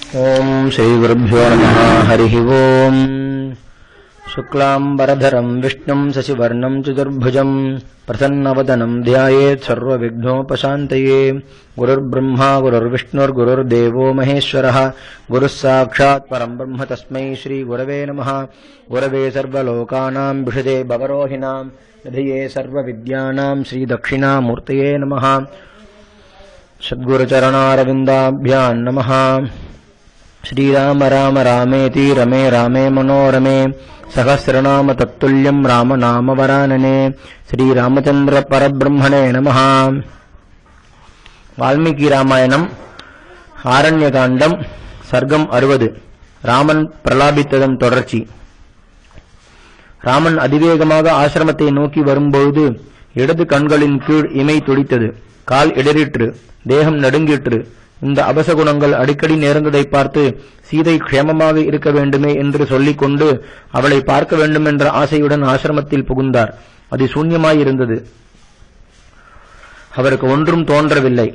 ओम श्री गुरुभ्यो नमः। हरिः ओम। शुक्लांबरधरं विष्णुं शशिवर्णं चतुर्भुजं प्रसन्नवदनं ध्यायेत् सर्वविघ्नोपशान्तये। गुरुर्ब्रह्मा गुरुर्विष्णुर्गुरुर्देवो महेश्वरः। गुरुः साक्षात् परं ब्रह्म तस्मै श्री गुरवे नमः। गुरवे सर्वलोकानां विषजे भवरोहिणां निधये सर्वविद्यानां श्री दक्षिणामूर्तये नमः। सद्गुरुचरणारविन्दाभ्यां नमः। श्रीराम राम रामेति रमे रामे मनोरमे सहस्रनाम तत्तुल्यं राम नाम वरानने। श्रीरामचंद्र परब्रह्मणे नमः। वाल्मीकि रामायणம் ஆரண்யகாண்டம் சர்க்கம் 60 ராமன் பிரலாபித்ததன் தொடர்ச்சி. ராமன் அதிவேகமாக ஆசிரமத்தை நோக்கி வரும்போது இடது கண்களின் கீழ் இமை துடித்தது. கால் இடறிற்று, தேகம் நடுங்கிற்று. இந்த அபசகுணங்கள் அடிக்கடி நேர்ந்ததை பார்த்து சீதை க்ஷேமமாக இருக்க வேண்டுமே என்று சொல்லிக் கொண்டு அவளை பார்க்க வேண்டும் என்ற ஆசையுடன் ஆசிரமத்தில் புகுந்தார். அது சூன்யமாயிருந்தது. அவருக்கு ஒன்றும் தோன்றவில்லை.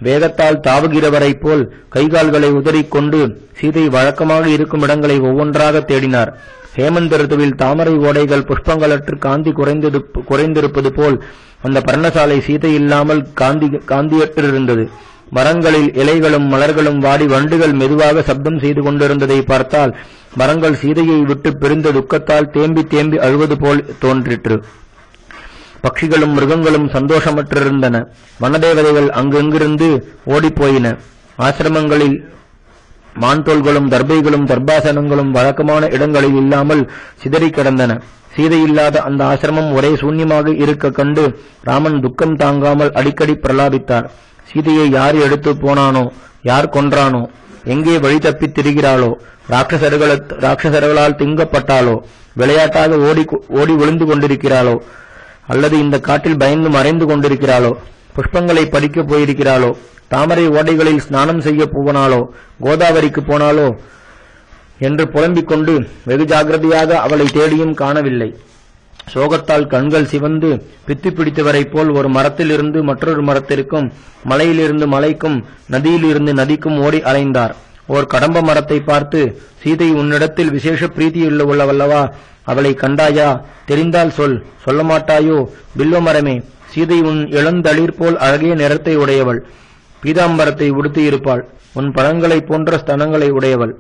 வேகத்தால் தாவுகிறவரை போல் கைகால்களை உதறிக்கொண்டு சீதை வழக்கமாக இருக்கும் இடங்களை ஒவ்வொன்றாக தேடினார். ஹேமந்த ரிதுவில் தாமரை ஓடைகள் புஷ்பங்களற்று காந்தி குறைந்திருப்பது போல் அந்த பர்ணசாலை சீதை இல்லாமல் காந்தியற்றிருந்தது. மரங்களில் இலைகளும் மலர்களும் வாடி வண்டுகள் மெதுவாக சப்தம் செய்து கொண்டிருந்ததை பார்த்தால் மரங்கள் சீதையை விட்டு பிரிந்த துக்கத்தால் தேம்பி தேம்பி அழுவது போல் தோன்றிற்று. பட்சிகளும் மிருகங்களும் சந்தோஷமற்றிருந்தன. வனதேவதைகள் அங்கெங்கிருந்து ஓடிப்போயின. ஆசிரமங்களில் மான்தோள்களும் தர்பைகளும் தர்பாசனங்களும் வழக்கமான இடங்களில் இல்லாமல் சிதறி கிடந்தன. சீதை இல்லாத அந்த ஆசிரமம் ஒரே சூன்யமாக இருக்க கண்டு ராமன் துக்கம் தாங்காமல் அடிக்கடி பிரலாபித்தார். சீதையை யார் எடுத்து போனானோ, யார் கொன்றானோ, எங்கே வழி தப்பித் திரிகிறாளோ, ராட்சசர்களால் திங்கப்பட்டாளோ, விளையாட்டாக ஓடி ஒளிந்து கொண்டிருக்கிறாளோ, அல்லது இந்த காட்டில் பயந்து மறைந்து கொண்டிருக்கிறாளோ, புஷ்பங்களை பறிக்கப் போயிருக்கிறாளோ, தாமரை ஓடைகளில் ஸ்நானம் செய்ய போனாலோ, கோதாவரிக்கு போனாலோ என்று புலம்பிக் கொண்டு வெகு ஜாகிரதையாக அவளை தேடியும் காணவில்லை. சோகத்தால் கண்கள் சிவந்து பித்து பிடித்தவரை போல் ஒரு மரத்திலிருந்து மற்றொரு மரத்திற்கும், மலையிலிருந்து மலைக்கும், நதியிலிருந்து நதிக்கும் ஓடி அலைந்தார். ஓர் கடம்ப மரத்தை பார்த்து, சீதை உன்னிடத்தில் விசேஷ பிரீதியுள்ளவல்லவா, அவளை கண்டாயா, தெரிந்தால் சொல்ல மாட்டாயோ? பில்வ மரமே, சீதை உன் இளந்தளிர் போல் அழகிய நிறத்தை உடையவள், பீதாம்பரத்தை உடுத்தி இருப்பாள், உன் பழங்களைப் போன்ற ஸ்தனங்களை உடையவள்.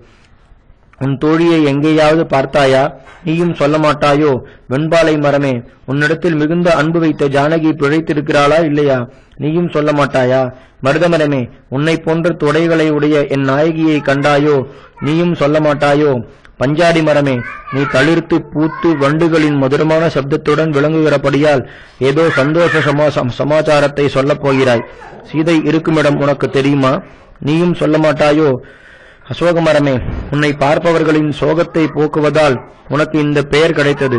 உன் தோழியை எங்கேயாவது பார்த்தாயா? நீயும் சொல்ல மாட்டாயோ? வெண்பாலை மரமே, உன்னிடத்தில் மிகுந்த அன்பு வைத்த ஜானகி பிழைத்திருக்கிறாளா இல்லையா? நீயும் சொல்ல மாட்டாயா? மருதமரமே, உன்னை போன்ற தொடைகளை உடைய என் நாயகியை கண்டாயோ? நீயும் சொல்ல மாட்டாயோ? பஞ்சாடி மரமே, நீ தளிர்த்து பூத்து வண்டுகளின் மதுரமான சப்தத்துடன் விளங்குகிறபடியால் ஏதோ சந்தோஷ சமாச்சாரத்தை சொல்லப் போகிறாய். சீதை இருக்குமிடம் உனக்கு தெரியுமா? நீயும் சொல்ல மாட்டாயோ? அசோக மரமே, உன்னை பார்ப்பவர்களின் சோகத்தை போக்குவதால் உனக்கு இந்த பெயர் கிடைத்தது.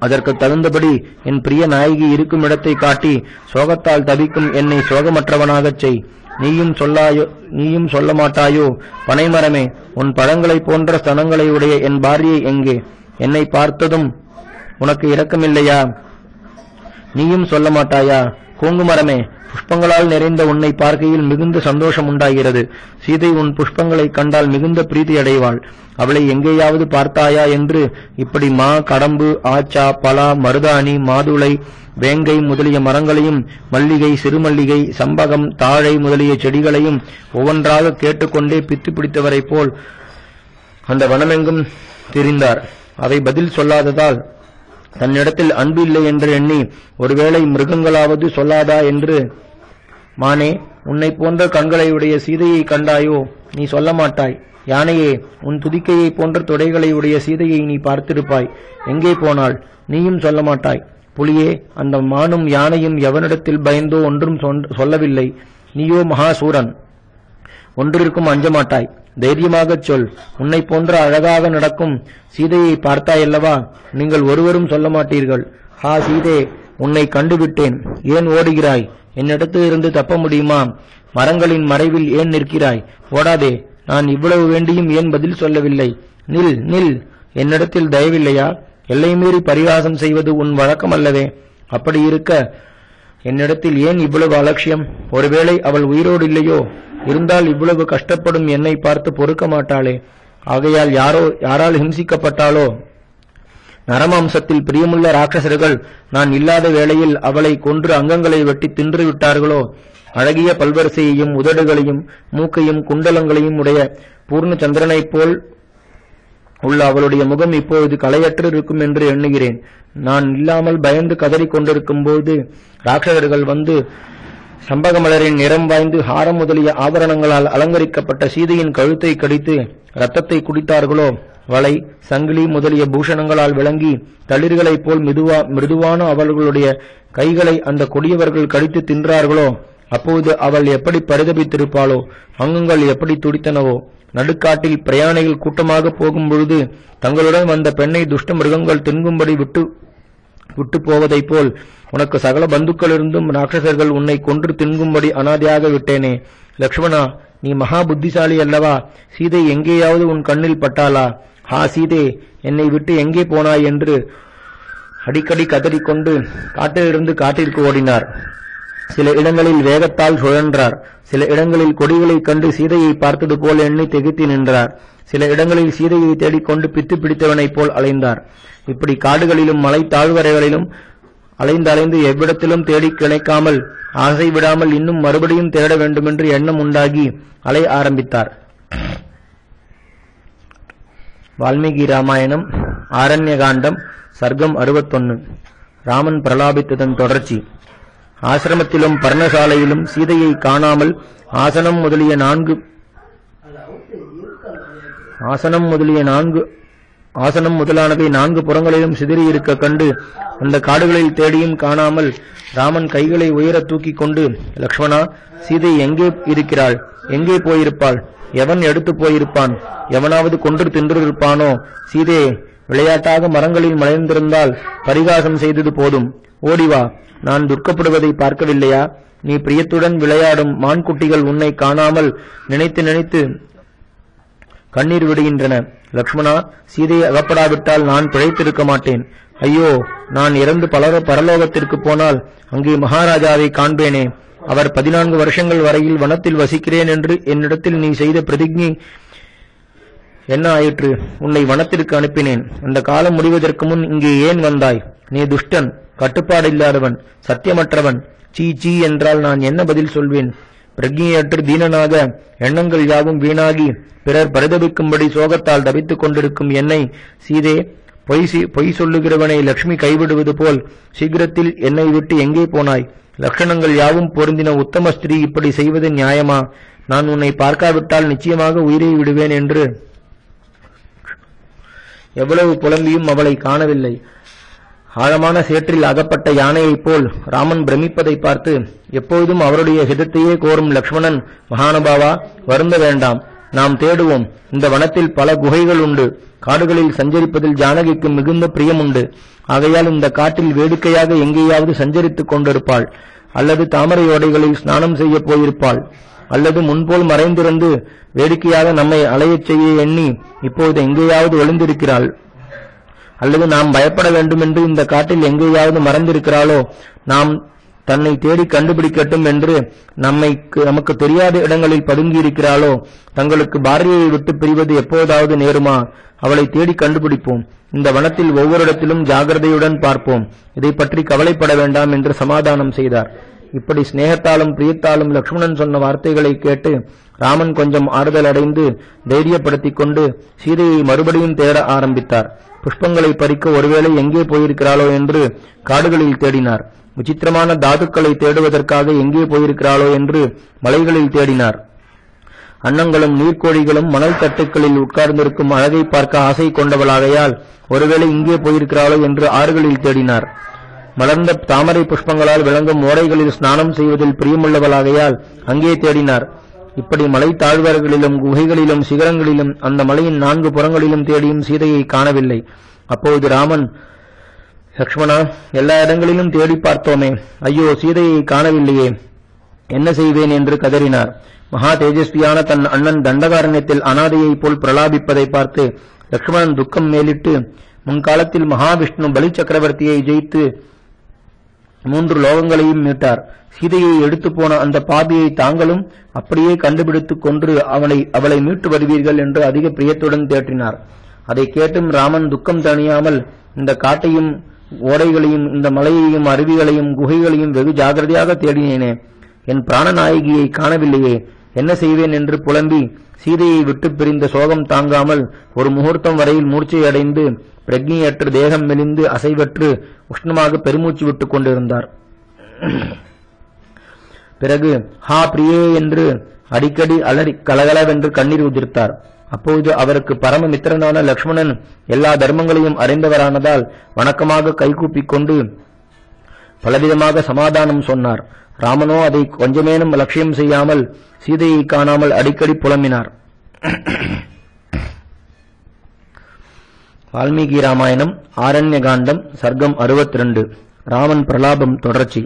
அதற்கு தகுந்தபடி என் பிரிய நாயகி இருக்கும் இடத்தை காட்டி சோகத்தால் தவிக்கும் என்னை சோகமற்றவனாகச் செய். நீயும் சொல்ல மாட்டாயோ? பனைமரமே, உன் பழங்களைப் போன்ற ஸ்தனங்களை உடைய என் பாரியை எங்கே? என்னை பார்த்ததும் உனக்கு இரக்கமில்லையா? நீயும் சொல்ல மாட்டாயா? கூங்குமரமே, புஷ்பங்களால் நிறைந்த உன்னை பார்க்கையில் மிகுந்த சந்தோஷம் உண்டாகிறது. சீதை உன் புஷ்பங்களை கண்டால் மிகுந்த பிரீதி அடைவாள். அவளை எங்கேயாவது பார்த்தாயா என்று இப்படி மா, கடம்பு, ஆச்சா, பலா, மருதாணி, மாதுளை, வேங்கை முதலிய மரங்களையும், மல்லிகை, சிறுமல்லிகை, சம்பகம், தாழை முதலிய செடிகளையும் ஒவ்வொன்றாக கேட்டுக்கொண்டே பித்து பிடித்தவரை போல் அந்த வனமெங்கும் திரிந்தார். அவை பதில் சொல்லாததால் தன்னிடத்தில் அன்பு இல்லை என்று எண்ணி ஒருவேளை மிருகங்களாவது சொல்லாதா என்று, மானே, உன்னை போன்ற கண்களையுடைய சீதையை கண்டாயோ? நீ சொல்ல மாட்டாய். யானையே, உன் துதிக்கையை போன்ற தொடைகளை உடைய சீதையை நீ பார்த்திருப்பாய். எங்கே போனாள்? நீயும் சொல்ல மாட்டாய். புலியே, அந்த மானும் யானையும் எவனிடத்தில் பயந்தோ ஒன்றும் சொல்லவில்லை. நீயோ மகாசூரன், ஒன்றிற்கும் அஞ்ச மாட்டாய். தைரியமாகச் சொல். உன்னை போன்ற அழகாக நடக்கும் சீதையை பார்த்தாயல்லவா? நீங்கள் ஒருவரும் சொல்ல மாட்டீர்கள். ஹா சீதே, உன்னை கண்டுவிட்டேன். ஏன் ஓடுகிறாய்? என்னிடத்தில் இருந்து தப்ப முடியுமா? மரங்களின் மறைவில் ஏன் நிற்கிறாய்? ஓடாதே. நான் இவ்வளவு வேண்டியும் ஏன் பதில் சொல்லவில்லை? நில் நில். என்னிடத்தில் தயவில்லையா? எல்லை மீறி பரிகாசம் செய்வது உன் வழக்கம் அல்லவே. அப்படி இருக்க என்னிடத்தில் ஏன் இவ்வளவு அலட்சியம்? ஒருவேளை அவள் உயிரோடு இல்லையோ? இருந்தால் இவ்வளவு கஷ்டப்படும் என்னை பார்த்து பொறுக்க மாட்டாளே. ஆகையால் யாரால் ஹிம்சிக்கப்பட்டாளோ? நரமாம்சத்தில் பிரியமுள்ள ராட்சசர்கள் நான் இல்லாத வேளையில் அவளை கொன்று அங்கங்களை வெட்டி தின்று விட்டார்களோ? அழகிய பல்வரிசையையும் உதடுகளையும் மூக்கையும் குண்டலங்களையும் உடைய பூர்ண சந்திரனைப் போல் உள்ள அவளுடைய முகம் இப்பொழுது களையற்று இருக்கும் என்று எண்ணுகிறேன். நான் இல்லாமல் பயந்து கதறிக் கொண்டிருக்கும் போது ராட்சசர்கள் வந்து சம்பகமலரின் நிறம் வாய்ந்து ஹாரம் முதலிய ஆபரணங்களால் அலங்கரிக்கப்பட்ட சீதையின் கழுத்தை கடித்து இரத்தத்தை குடித்தார்களோ? வளை சங்கிலி முதலிய பூஷணங்களால் விளங்கி தளிர்களைப் போல் மிருதுவான அவர்களுடைய கைகளை அந்த கொடியவர்கள் கடித்து தின்றார்களோ? அப்போது அவள் எப்படி பரிதபித்திருப்பாளோ? அங்கங்கள் எப்படி துடித்தனவோ? நடுக்காட்டில் பிரயாணிகள் கூட்டமாக போகும் பொழுது தங்களுடன் வந்த பெண்ணை துஷ்ட மிருகங்கள் தின்கும்படி விட்டு போவதைப் போல் உனக்கு சகல பந்துக்களிருந்தும் ராட்சசர்கள் உன்னை கொன்று தின்கும்படி அனாதையாக விட்டேனே. லக்ஷ்மணா, நீ மகா புத்திசாலி அல்லவா? சீதை எங்கேயாவது உன் கண்ணில் பட்டாளா? ஹா சீதே, என்னை விட்டு எங்கே போனாய் என்று அடிக்கடி கதறிக்கொண்டு காட்டிலிருந்து காட்டிற்கு ஓடினார். சில இடங்களில் வேகத்தால் சுழன்றார். சில இடங்களில் கொடிகளைக் கண்டு சீதையை பார்த்தது போல் எண்ணி திகைத்து நின்றார். சில இடங்களில் சீதையை தேடிக்கொண்டு பித்து பிடித்தவனைப் போல் அலைந்தார். இப்படி காடுகளிலும் மலை தாழ்வரைகளிலும் அலைந்து எவ்விடத்திலும் தேடி கிடைக்காமல் ஆசை விடாமல் இன்னும் மறுபடியும் தேட வேண்டுமென்று எண்ணம் உண்டாகி அலை ஆரம்பித்தார். வால்மீகி ராமாயணம் ஆரண்யகாண்டம் சர்க்கம் 61. ராமன் பிரலாபித்ததன் தொடர்ச்சி. ஆசிரமத்திலும் பர்ணசாலையிலும் சீதையை காணாமல் ஆசனம் முதலிய முதலானவை 4 புறங்களிலும் சிதறியிருக்க கண்டு அந்த காடுகளில் தேடியும் காணாமல் ராமன் கைகளை உயர தூக்கிக் கொண்டு, லக்ஷ்மணா, சீதை எங்கே இருக்கிறாள்? எங்கே போயிருப்பாள்? எவன் எடுத்து போயிருப்பான்? எவனாவது கொன்று தின்றிருப்பானோ? சீதே, விளையாட்டாக மரங்களில் மலைந்திருந்தால் பரிகாசம் செய்தது போதும். ஓடிவா, நான் துர்க்கப்படுவதை பார்க்கவில்லையா? நீ பிரியத்துடன் விளையாடும் மான்குட்டிகள் உன்னை காணாமல் நினைத்து நினைத்து கண்ணீர் விடுகின்றன. லக்ஷ்மணா, சீதையை அகப்படாவிட்டால் நான் பிழைத்திருக்க மாட்டேன். ஐயோ, நான் இறந்து பரலோகத்திற்கு போனால் அங்கே மகாராஜாவை காண்பேனே. அவர் 14 வருஷங்கள் வரையில் வனத்தில் வசிக்கிறேன் என்று என்னிடத்தில் நீ செய்த பிரதிஜை என்ன ஆயிற்று? உன்னை வனத்திற்கு அனுப்பினேன். அந்த காலம் முடிவதற்கு முன் இங்கே ஏன் வந்தாய்? நீ துஷ்டன், கட்டுப்பாடில்லாதவன், சத்தியமற்றவன். சீ சீ என்றால் நான் என்ன பதில் சொல்வேன்? பிரக்ஞையற்று தீனனாக எண்ணங்கள் யாவும் வீணாகி பிறர் பரிதபிக்கும்படி சோகத்தால் தவித்துக் கொண்டிருக்கும் என்னை, சீதே, பொய் சொல்லுகிறவனை லட்சுமி கைவிடுவது போல் சீக்கிரத்தில் என்னை விட்டு எங்கே போனாய்? லட்சணங்கள் யாவும் பொருந்தின உத்தம ஸ்திரீ இப்படி செய்வது நியாயமா? நான் உன்னை பார்க்காவிட்டால் நிச்சயமாக உயிரை விடுவேன் என்று எவ்வளவு புலம்பியும் அவளை காணவில்லை. ஆழமான சேற்றில் அகப்பட்ட யானையைப் போல் ராமன் பிரமிப்பதை பார்த்து எப்போதும் அவருடைய ஹிதத்தையே கோரும் லக்ஷ்மணன், மகானுபாவா, வருந்த வேண்டாம், நாம் தேடுவோம். இந்த வனத்தில் பல குகைகள் உண்டு. காடுகளில் சஞ்சரிப்பதில் ஜானகிக்கு மிகுந்த பிரியம் உண்டு. ஆகையால் இந்த காட்டில் வேடிக்கையாக எங்கேயாவது சஞ்சரித்துக் கொண்டிருப்பாள், அல்லது தாமரை ஓடைகளில் ஸ்நானம் செய்ய போயிருப்பாள், அல்லது முன்போல் மறைந்திருந்து வேடிக்கையாக நம்மை அலையச் செய்ய எண்ணி இப்போது எங்கேயாவது ஒளிந்திருக்கிறாள், அல்லது நாம் பயப்பட வேண்டும் என்று இந்த காட்டில் எங்கேயாவது மறைந்திருக்கிறாளோ, நாம் தன்னை தேடி கண்டுபிடிக்கட்டும் என்று நமக்கு தெரியாத இடங்களில் பதுங்கியிருக்கிறாளோ, தங்களுக்கு பாரதியை விட்டு பிரிவது எப்போதாவது நேருமா? அவளை தேடி கண்டுபிடிப்போம். இந்த வனத்தில் ஒவ்வொரு இடத்திலும் ஜாகிரதையுடன் பார்ப்போம். இதை பற்றி கவலைப்பட வேண்டாம் என்று சமாதானம் செய்தார். இப்படி ஸ்நேகத்தாலும் பிரியத்தாலும் லக்ஷ்மணன் சொன்ன வார்த்தைகளை கேட்டு ராமன் கொஞ்சம் ஆறுதல் அடைந்து தைரியப்படுத்திக் கொண்டு சீதையை மறுபடியும் தேட ஆரம்பித்தார். புஷ்பங்களை பறிக்க ஒருவேளை எங்கே போயிருக்கிறாளோ என்று காடுகளில் தேடினார். விசித்திரமான தாதுக்களை தேடுவதற்காக எங்கே போயிருக்கிறாளோ என்று மலைகளில் தேடினார். அன்னங்களும் நீர்க்கோழிகளும் மணல் தட்டுக்களில் உட்கார்ந்திருக்கும் அழகை பார்க்க ஆசை கொண்டவளாகையால் ஒருவேளை இங்கே போயிருக்கிறாளோ என்று ஆறுகளில் தேடினார். மலர்ந்த தாமரை புஷ்பங்களால் விளங்கும் ஓடைகளில் ஸ்நானம் செய்வதில் பிரியமுள்ளவளாகையால் அங்கே தேடினார். இப்படி மலை தாழ்வர்களிலும் குகைகளிலும் சிகரங்களிலும் அந்த மலையின் 4 புறங்களிலும் தேடியும் சீதையை காணவில்லை. அப்போது ராமன், லக்ஷ்மணா, எல்லா இடங்களிலும் தேடி பார்த்தோமே, ஐயோ, சீதையை காணவில்லையே, என்ன செய்வேன் என்று கதறினார். மகா தேஜஸ்வியான தன் அண்ணன் தண்டகாரண்யத்தில் அனாதையைப் போல் பிரலாபிப்பதை பார்த்து லக்ஷ்மணன் துக்கம் மேலிட்டு, முன்காலத்தில் மகாவிஷ்ணு பலி சக்கரவர்த்தியை ஜெயித்து 3 லோகங்களையும் மீட்டார். சீதையை எடுத்து போன அந்த பாபியை தாங்களும் அப்படியே கண்டுபிடித்துக் கொன்று அவளை மீட்டு வருவீர்கள் என்று அதிக பிரியத்துடன் தேற்றினார். அதை கேட்டும் ராமன் துக்கம் தணியாமல், இந்த காட்டையும் ஓடைகளையும் இந்த மலையையும் அருவிகளையும் குகைகளையும் வெகு ஜாகிரதையாக தேடினேனே, என் பிராணநாயகியை காணவில்லையே, என்ன செய்வேன் என்று புலம்பி சீதையை விட்டு பிரிந்த சோகம் தாங்காமல் ஒரு முகூர்த்தம் வரையில் மூர்ச்சையடைந்து பிரக்ஞையற்று தேகம் மெலிந்து அசைவற்று உஷ்ணமாக பெருமூச்சு விட்டுக் கொண்டிருந்தார். பிறகு ஹா பிரியே என்று அடிக்கடி அலறி கலகலவென்று கண்ணீர் உதிர்த்தார். அப்போது அவருக்கு பரம மித்திரனான லக்ஷ்மணன் எல்லா தர்மங்களையும் அறிந்தவரானதால் வணக்கமாக கைகூப்பிக் கொண்டு பலவிதமாக சமாதானம் சொன்னார். ராமனோ அதை கொஞ்சமேனும் லட்சியம் செய்யாமல் சீதையை காணாமல் அடிக்கடி புலம்பினார். வால்மீகி ராமாயணம் ஆரண்ய காண்டம் சர்க்கம் 62. ராமன் பிரலாபம் தொடர்ச்சி.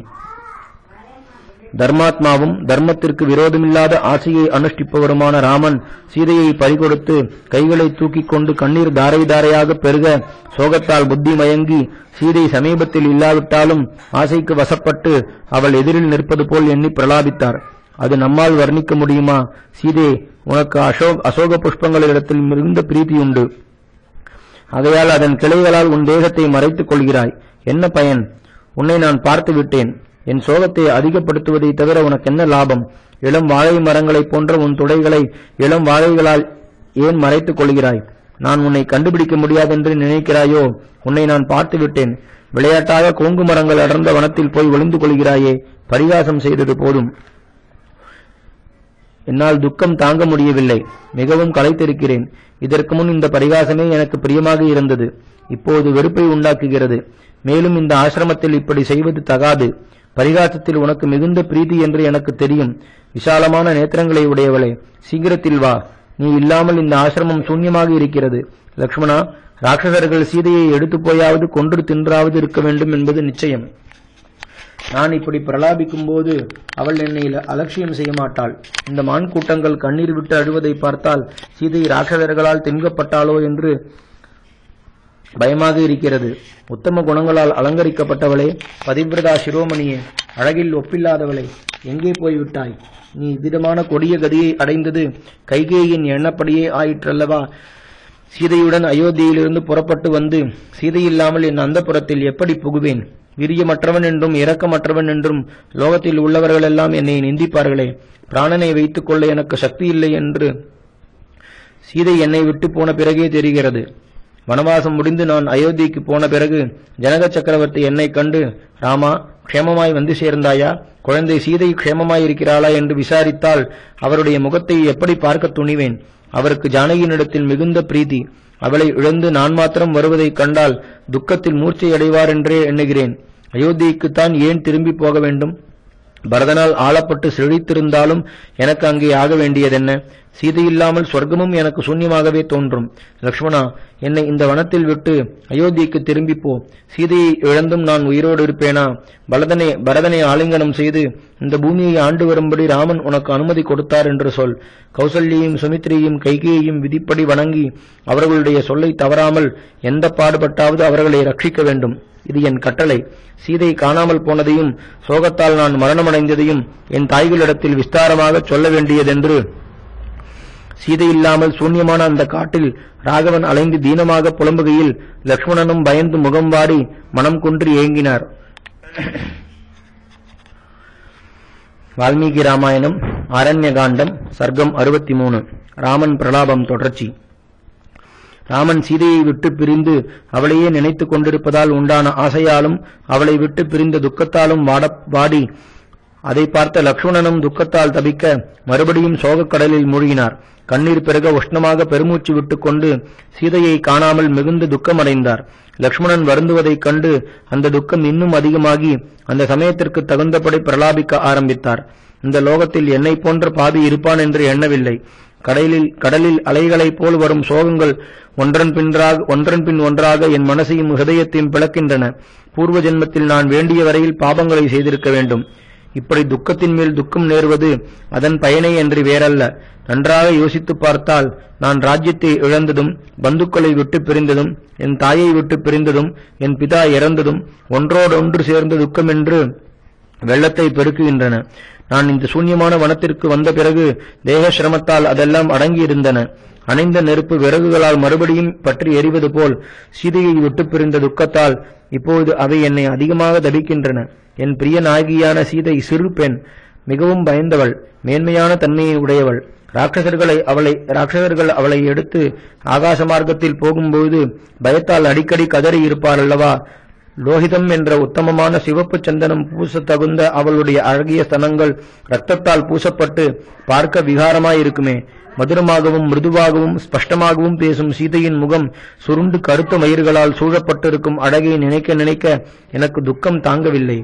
தர்மாத்மாவும் தர்மத்திற்கு விரோதமில்லாத ஆசையை அனுஷ்டிப்பவருமான ராமன் சீதையை பறிகொடுத்து கைகளை தூக்கிக் கொண்டு கண்ணீர் தாரை தாரையாக பெருக சோகத்தால் புத்தி மயங்கி சீதை சமீபத்தில் இல்லாவிட்டாலும் ஆசைக்கு வசப்பட்டு அவள் எதிரில் நிற்பது போல் எண்ணி பிரலாபித்தார். அது நம்மால் வர்ணிக்க முடியுமா? சீதே, உனக்கு அசோக புஷ்பங்களிடத்தில் மிகுந்த பிரீதியுண்டு. ஆகையால் அதன் கிளைகளால் உன் தேகத்தை மறைத்துக் கொள்கிறாய். என்ன பயன்? உன்னை நான் பார்த்து விட்டேன். என் சோகத்தை அதிகப்படுத்துவதை தவிர உனக்கு என்ன லாபம்? இளம் வாழை மரங்களைப் போன்ற உன் துடைகளை இளம் வாழைகளால் ஏன் மறைத்துக் கொள்கிறாய்? நான் உன்னை கண்டுபிடிக்க முடியாதென்று நினைக்கிறாயோ? உன்னை நான் பார்த்து விட்டேன். விளையாட்டாக கோங்கு மரங்கள் அடர்ந்த வனத்தில் போய் ஒளிந்து கொள்கிறாயே, பரிகாசம் செய்தது போதும். என்னால் துக்கம் தாங்க முடியவில்லை. மிகவும் களைத்திருக்கிறேன். இதற்கு முன் இந்த பரிகாசமே எனக்கு பிரியமாக இருந்தது. இப்போது வெறுப்பை உண்டாக்குகிறது. மேலும் இந்த ஆசிரமத்தில் இப்படி செய்வது தகாது. பரிகாசத்தில் உனக்கு மிகுந்த பிரீதி என்று எனக்கு தெரியும். விசாலமான நேத்திரங்களை உடையவளே, சீக்கிரத்தில் வா. நீ இல்லாமல் இந்த ஆசிரமம் சூன்யமாக இருக்கிறது. லக்ஷ்மணா, ராட்சசர்கள் சீதையை எடுத்து போயாவது கொன்று தின்றாவது இருக்க வேண்டும் என்பது நிச்சயம். நான் இப்படி பிரலாபிக்கும் போது அவள் என்னை அலட்சியம் செய்ய மாட்டாள். இந்த மான் கூட்டங்கள் கண்ணீர் விட்டு அழுவதை பார்த்தால் சீதை ராட்சசர்களால் தின்கப்பட்டாளோ என்று பயமாக இருக்கிறது. உத்தம குணங்களால் அலங்கரிக்கப்பட்டவளே, பதிவிரதா சிரோமணியே, அழகில் ஒப்பில்லாதவளே, எங்கே போய்விட்டாய்? நீ விதமான கொடிய கதியை அடைந்தது கைகேயின் எண்ணப்படியே ஆயிற்றல்லவா? சீதையுடன் அயோத்தியிலிருந்து புறப்பட்டு வந்து சீதையில்லாமல் என் அந்தப்புறத்தில் எப்படி புகுவேன்? வீரியமற்றவன் என்றும் இரக்கமற்றவன் என்றும் லோகத்தில் உள்ளவர்களெல்லாம் என்னை நிந்திப்பார்களே. பிராணனை வைத்துக் கொள்ள எனக்கு சக்தி இல்லை என்று சீதை என்னை விட்டு போன பிறகே தெரிகிறது. வனவாசம் முடிந்து நான் அயோத்திக்கு போன பிறகு ஜனக சக்கரவர்த்தி என்னை கண்டு, ராமா, க்ஷேமமாய் வந்து சேர்ந்தாயா? குழந்தை சீதை க்ஷேமமாயிருக்கிறாளா என்று விசாரித்தால் அவருடைய முகத்தை எப்படி பார்க்க துணிவேன்? அவருக்கு ஜானகியினிடத்தில் மிகுந்த பிரீதி. அவளை இழந்து நான் மாத்திரம் வருவதைக் கண்டால் துக்கத்தில் மூர்ச்சையடைவார் என்றே எண்ணுகிறேன். அயோத்திக்குத்தான் ஏன் திரும்பி போக வேண்டும்? பரதனால் ஆளப்பட்டு செழித்திருந்தாலும் எனக்கு அங்கே ஆக வேண்டியதென்ன? சீதையில்லாமல் சொர்க்கமும் எனக்கு சூன்யமாகவே தோன்றும். லக்ஷ்மணா, என்னை இந்த வனத்தில் விட்டு அயோத்திக்கு திரும்பிப்போ. சீதையை இழந்தும் நான் உயிரோடு இருப்பேனா? பரதனை ஆலிங்கனம் செய்து இந்த பூமியை ஆண்டு வரும்படி ராமன் உனக்கு அனுமதி கொடுத்தார் என்று சொல். கௌசல்யையும் சுமித்ரையும் கைகேயையும் விதிப்படி வணங்கி அவர்களுடைய சொல்லை தவறாமல் எந்த பாடுபட்டாவது அவர்களை ரட்சிக்க வேண்டும். இது என் கட்டளை. சீதை காணாமல் போனதையும் சோகத்தால் நான் மரணமடைந்ததையும் என் தாய்களிடத்தில் விஸ்தாரமாக சொல்ல வேண்டியதென்று சீதை இல்லாமல் சூன்யமான அந்த காட்டில் ராகவன் அலைந்து தீனமாக புலம்புகையில் லக்ஷ்மணனும் பயந்து முகம் வாடி மனம் குன்றி ஏங்கினார். வால்மீகி ராமாயணம் ஆரண்ய காண்டம் சர்க்கம் 63. ராமன் பிரலாபம் தொடர்ச்சி. ராமன் சீதையை விட்டு பிரிந்து அவளையே நினைத்துக் கொண்டிருப்பதால் உண்டான ஆசையாலும் அவளை விட்டு பிரிந்த துக்கத்தாலும் வாடி அதை பார்த்த லக்ஷ்மணனும் துக்கத்தால் தபிக்க மறுபடியும் சோகக்கடலில் மூழ்கினார். கண்ணீர் பிறக உஷ்ணமாக பெருமூச்சு விட்டுக் கொண்டு சீதையை காணாமல் மிகுந்த துக்கமடைந்தார். லக்ஷ்மணன் வருந்துவதைக் கண்டு அந்த துக்கம் இன்னும் அதிகமாகி அந்த சமயத்திற்கு தகுந்தபடி பிரலாபிக்க ஆரம்பித்தார். இந்த லோகத்தில் என்னை போன்ற பாவி இருப்பான் என்று எண்ணவில்லை. கடலில் அலைகளைப் போல் வரும் சோகங்கள் ஒன்றன் பின் ஒன்றாக என் மனசையும் ஹிருதயத்தையும் பிளக்கின்றன. பூர்வ ஜென்மத்தில் நான் வேண்டிய வரையில் பாபங்களை செய்திருக்க வேண்டும். இப்படி துக்கத்தின் மேல் துக்கம் நேர்வது அதன் பயனே என்று வேறல்ல. நன்றாக யோசித்து பார்த்தால், நான் ராஜ்யத்தை இழந்ததும், பந்துக்களை விட்டு பிரிந்ததும், என் தாயை விட்டு பிரிந்ததும், என் பிதா இறந்ததும் ஒன்றோடொன்று சேர்ந்த துக்கம் என்று வெள்ளத்தை பெருக்குகின்றன. நான் இந்த சூன்யமான வனத்திற்கு வந்த பிறகு தேக சிரமத்தால் அதெல்லாம் அடங்கியிருந்தன. அணைந்த நெருப்பு விறகுகளால் மறுபடியும் பற்றி எரிவது போல் சீதையை விட்டு பிரிந்த துக்கத்தால் இப்போது அவை என்னை அதிகமாக தபிக்கின்றன. என் பிரிய நாயகியான சீதை சிறு பெண், மிகவும் பயந்தவள், மேன்மையான தன்மையை உடையவள். ராட்சசர்கள் அவளை எடுத்து ஆகாச மார்க்கத்தில் போகும்போது பயத்தால் அடிக்கடி கதறி இருப்பார் அல்லவா? லோகிதம் என்ற உத்தமமான சிவப்பு சந்தனம் பூச தகுந்த அவளுடைய அழகிய ஸ்தனங்கள் இரத்தத்தால் பூசப்பட்டு பார்க்க விகாரமாயிருக்குமே. மதுரமாகவும் மிருதுவாகவும் ஸ்பஷ்டமாகவும் பேசும் சீதையின் முகம் சுருண்டு கருத்த மயிர்களால் சூழப்பட்டிருக்கும் அழகை நினைக்க நினைக்க எனக்கு துக்கம் தாங்கவில்லை.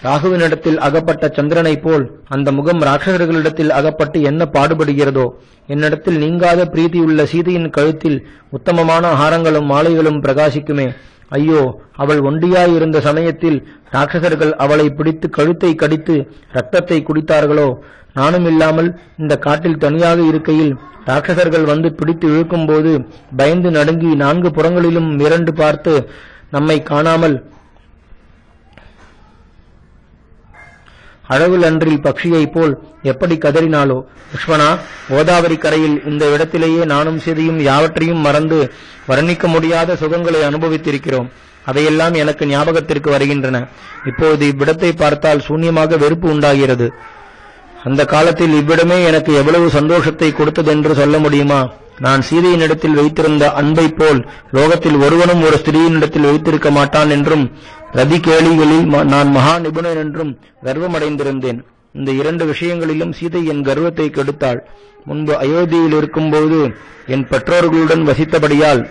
ராகுவினிடத்தில் அகப்பட்ட சந்திரனைப் போல் அந்த முகம் ராட்சசர்களிடத்தில் அகப்பட்டு என்ன பாடுபடுகிறதோ. என்னிடத்தில் நீங்காத பிரீதியுள்ள சீதையின் கழுத்தில் உத்தமமான ஆகாரங்களும் மாலைகளும் பிரகாசிக்குமே. ஐயோ, அவள் ஒண்டியாயிருந்த சமயத்தில் ராட்சசர்கள் அவளை பிடித்து கழுத்தை கடித்து இரத்தத்தை குடித்தார்களோ? நானும் இல்லாமல் இந்த காட்டில் தனியாக இருக்கையில் ராட்சசர்கள் வந்து பிடித்து இழுக்கும்போது பயந்து நடுங்கி 4 புறங்களிலும் மிரண்டு பார்த்து நம்மை காணாமல் அழகுலன்றில் பட்சியைப் போல் எப்படி கதறினாளோ? லக்ஷ்மணா, கோதாவரி கரையில் இந்த இடத்திலேயே நானும் சீதையும் யாவற்றையும் மறந்து வர்ணிக்க முடியாத சுகங்களை அனுபவித்திருக்கிறோம். அவையெல்லாம் எனக்கு ஞாபகத்திற்கு வருகின்றன. இப்போது இவ்விடத்தை பார்த்தால் சூன்யமாக வெறுப்பு உண்டாகிறது. அந்த காலத்தில் இவ்விடமே எனக்கு எவ்வளவு சந்தோஷத்தை கொடுத்ததென்று சொல்ல முடியுமா? நான் சீதையினிடத்தில் வைத்திருந்த அன்பை போல் லோகத்தில் ஒருவனும் ஒரு ஸ்திரீயினிடத்தில் வைத்திருக்க மாட்டான் என்றும், ரதி கேளிகளில் நான் மகா நிபுணன் என்றும் கர்வமடைந்திருந்தேன். இந்த 2 விஷயங்களிலும் சீதை என் கர்வத்தை கெடுத்தாள். முன்பு அயோத்தியில் இருக்கும்போது என் பெற்றோர்களுடன் வசித்தபடியால்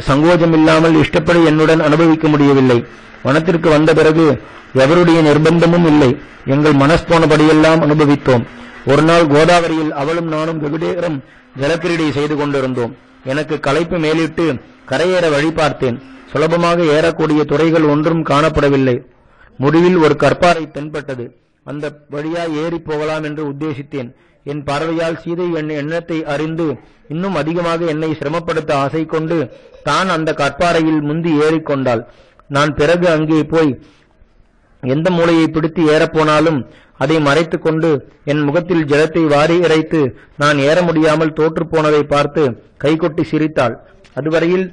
சங்கோஜமில்லாமல் இஷ்டப்படி என்னுடன் அனுபவிக்க முடியவில்லை. வனத்திற்கு வந்த பிறகு எவருடைய நிர்பந்தமும் இல்லை. எங்கள் மனஸ்போனபடியெல்லாம் அனுபவித்தோம். ஒரு நாள் கோதாவரியில் அவளும் நானும் வெகுநேரம் ஜலக்கிரீடை செய்து கொண்டிருந்தோம். எனக்கு களைப்பு மேலிட்டு கரையேற வழி பார்த்தேன். சுலபமாக ஏறக்கூடிய துறைகள் ஒன்றும் காணப்படவில்லை. முடிவில் ஒரு கற்பாறை தென்பட்டது. அந்த வழியா ஏறி போகலாம் என்று உத்தேசித்தேன். என் பார்வையால் சீதை என் எண்ணத்தை அறிந்து இன்னும் அதிகமாக என்னை சிரமப்படுத்த ஆசை கொண்டு தான் அந்த கற்பாறையில் முந்தி ஏறிக்கொண்டாள். நான் பிறகு அங்கே போய் எந்த மூலையை பிடித்து ஏறப்போனாலும் அதை மறைத்துக் கொண்டு என் முகத்தில் ஜலத்தை வாரி இறைத்து நான் ஏற முடியாமல் தோற்றுப்போனதை பார்த்து கைகொட்டி சிரித்தாள். அதுவரையில்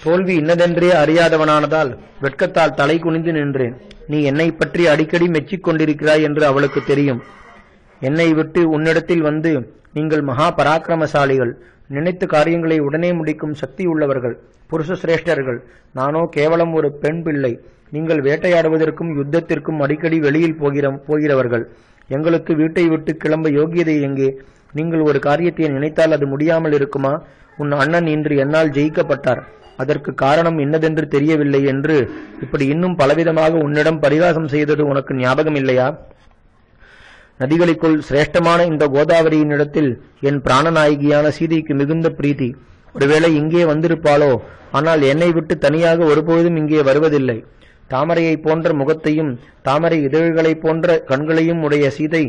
தோல்வி இன்னதென்றே அறியாதவனானதால் வெட்கத்தால் தலை குனிந்து நின்றேன். நீ என்னை பற்றி அடிக்கடி மெச்சிக் கொண்டிருக்கிறாய் என்று அவளுக்கு தெரியும். என்னை விட்டு உன்னிடத்தில் வந்து, நீங்கள் மகா பராக்கிரமசாலிகள், நினைத்த காரியங்களை உடனே முடிக்கும் சக்தி உள்ளவர்கள், புருஷ சிரேஷ்டர்கள். நானோ கேவலம் ஒரு பெண் பிள்ளை. நீங்கள் வேட்டையாடுவதற்கும் யுத்தத்திற்கும் அடிக்கடி வெளியில் போகிறவர்கள். எங்களுக்கு வீட்டை விட்டு கிளம்ப யோகியதை எங்கே? நீங்கள் ஒரு காரியத்தை நினைத்தால் அது முடியாமல் இருக்குமா? உன் அண்ணன் இன்று என்னால் ஜெயிக்கப்பட்டார். அதற்கு காரணம் என்னதென்று தெரியவில்லை என்று இப்படி இன்னும் பலவிதமாக உன்னிடம் பரிகாசம் செய்தது உனக்கு ஞாபகம் இல்லையா? நதிகளுக்குள் சிரேஷ்டமான இந்த கோதாவரியினிடத்தில் என் பிராணநாயகியான சீதைக்கு மிகுந்த பிரீதி. ஒருவேளை இங்கே வந்திருப்பாளோ? ஆனால் என்னை விட்டு தனியாக ஒருபொழுதும் இங்கே வருவதில்லை. தாமரையை போன்ற முகத்தையும் தாமரை இதழ்களைப் போன்ற கண்களையும் உடைய சீதை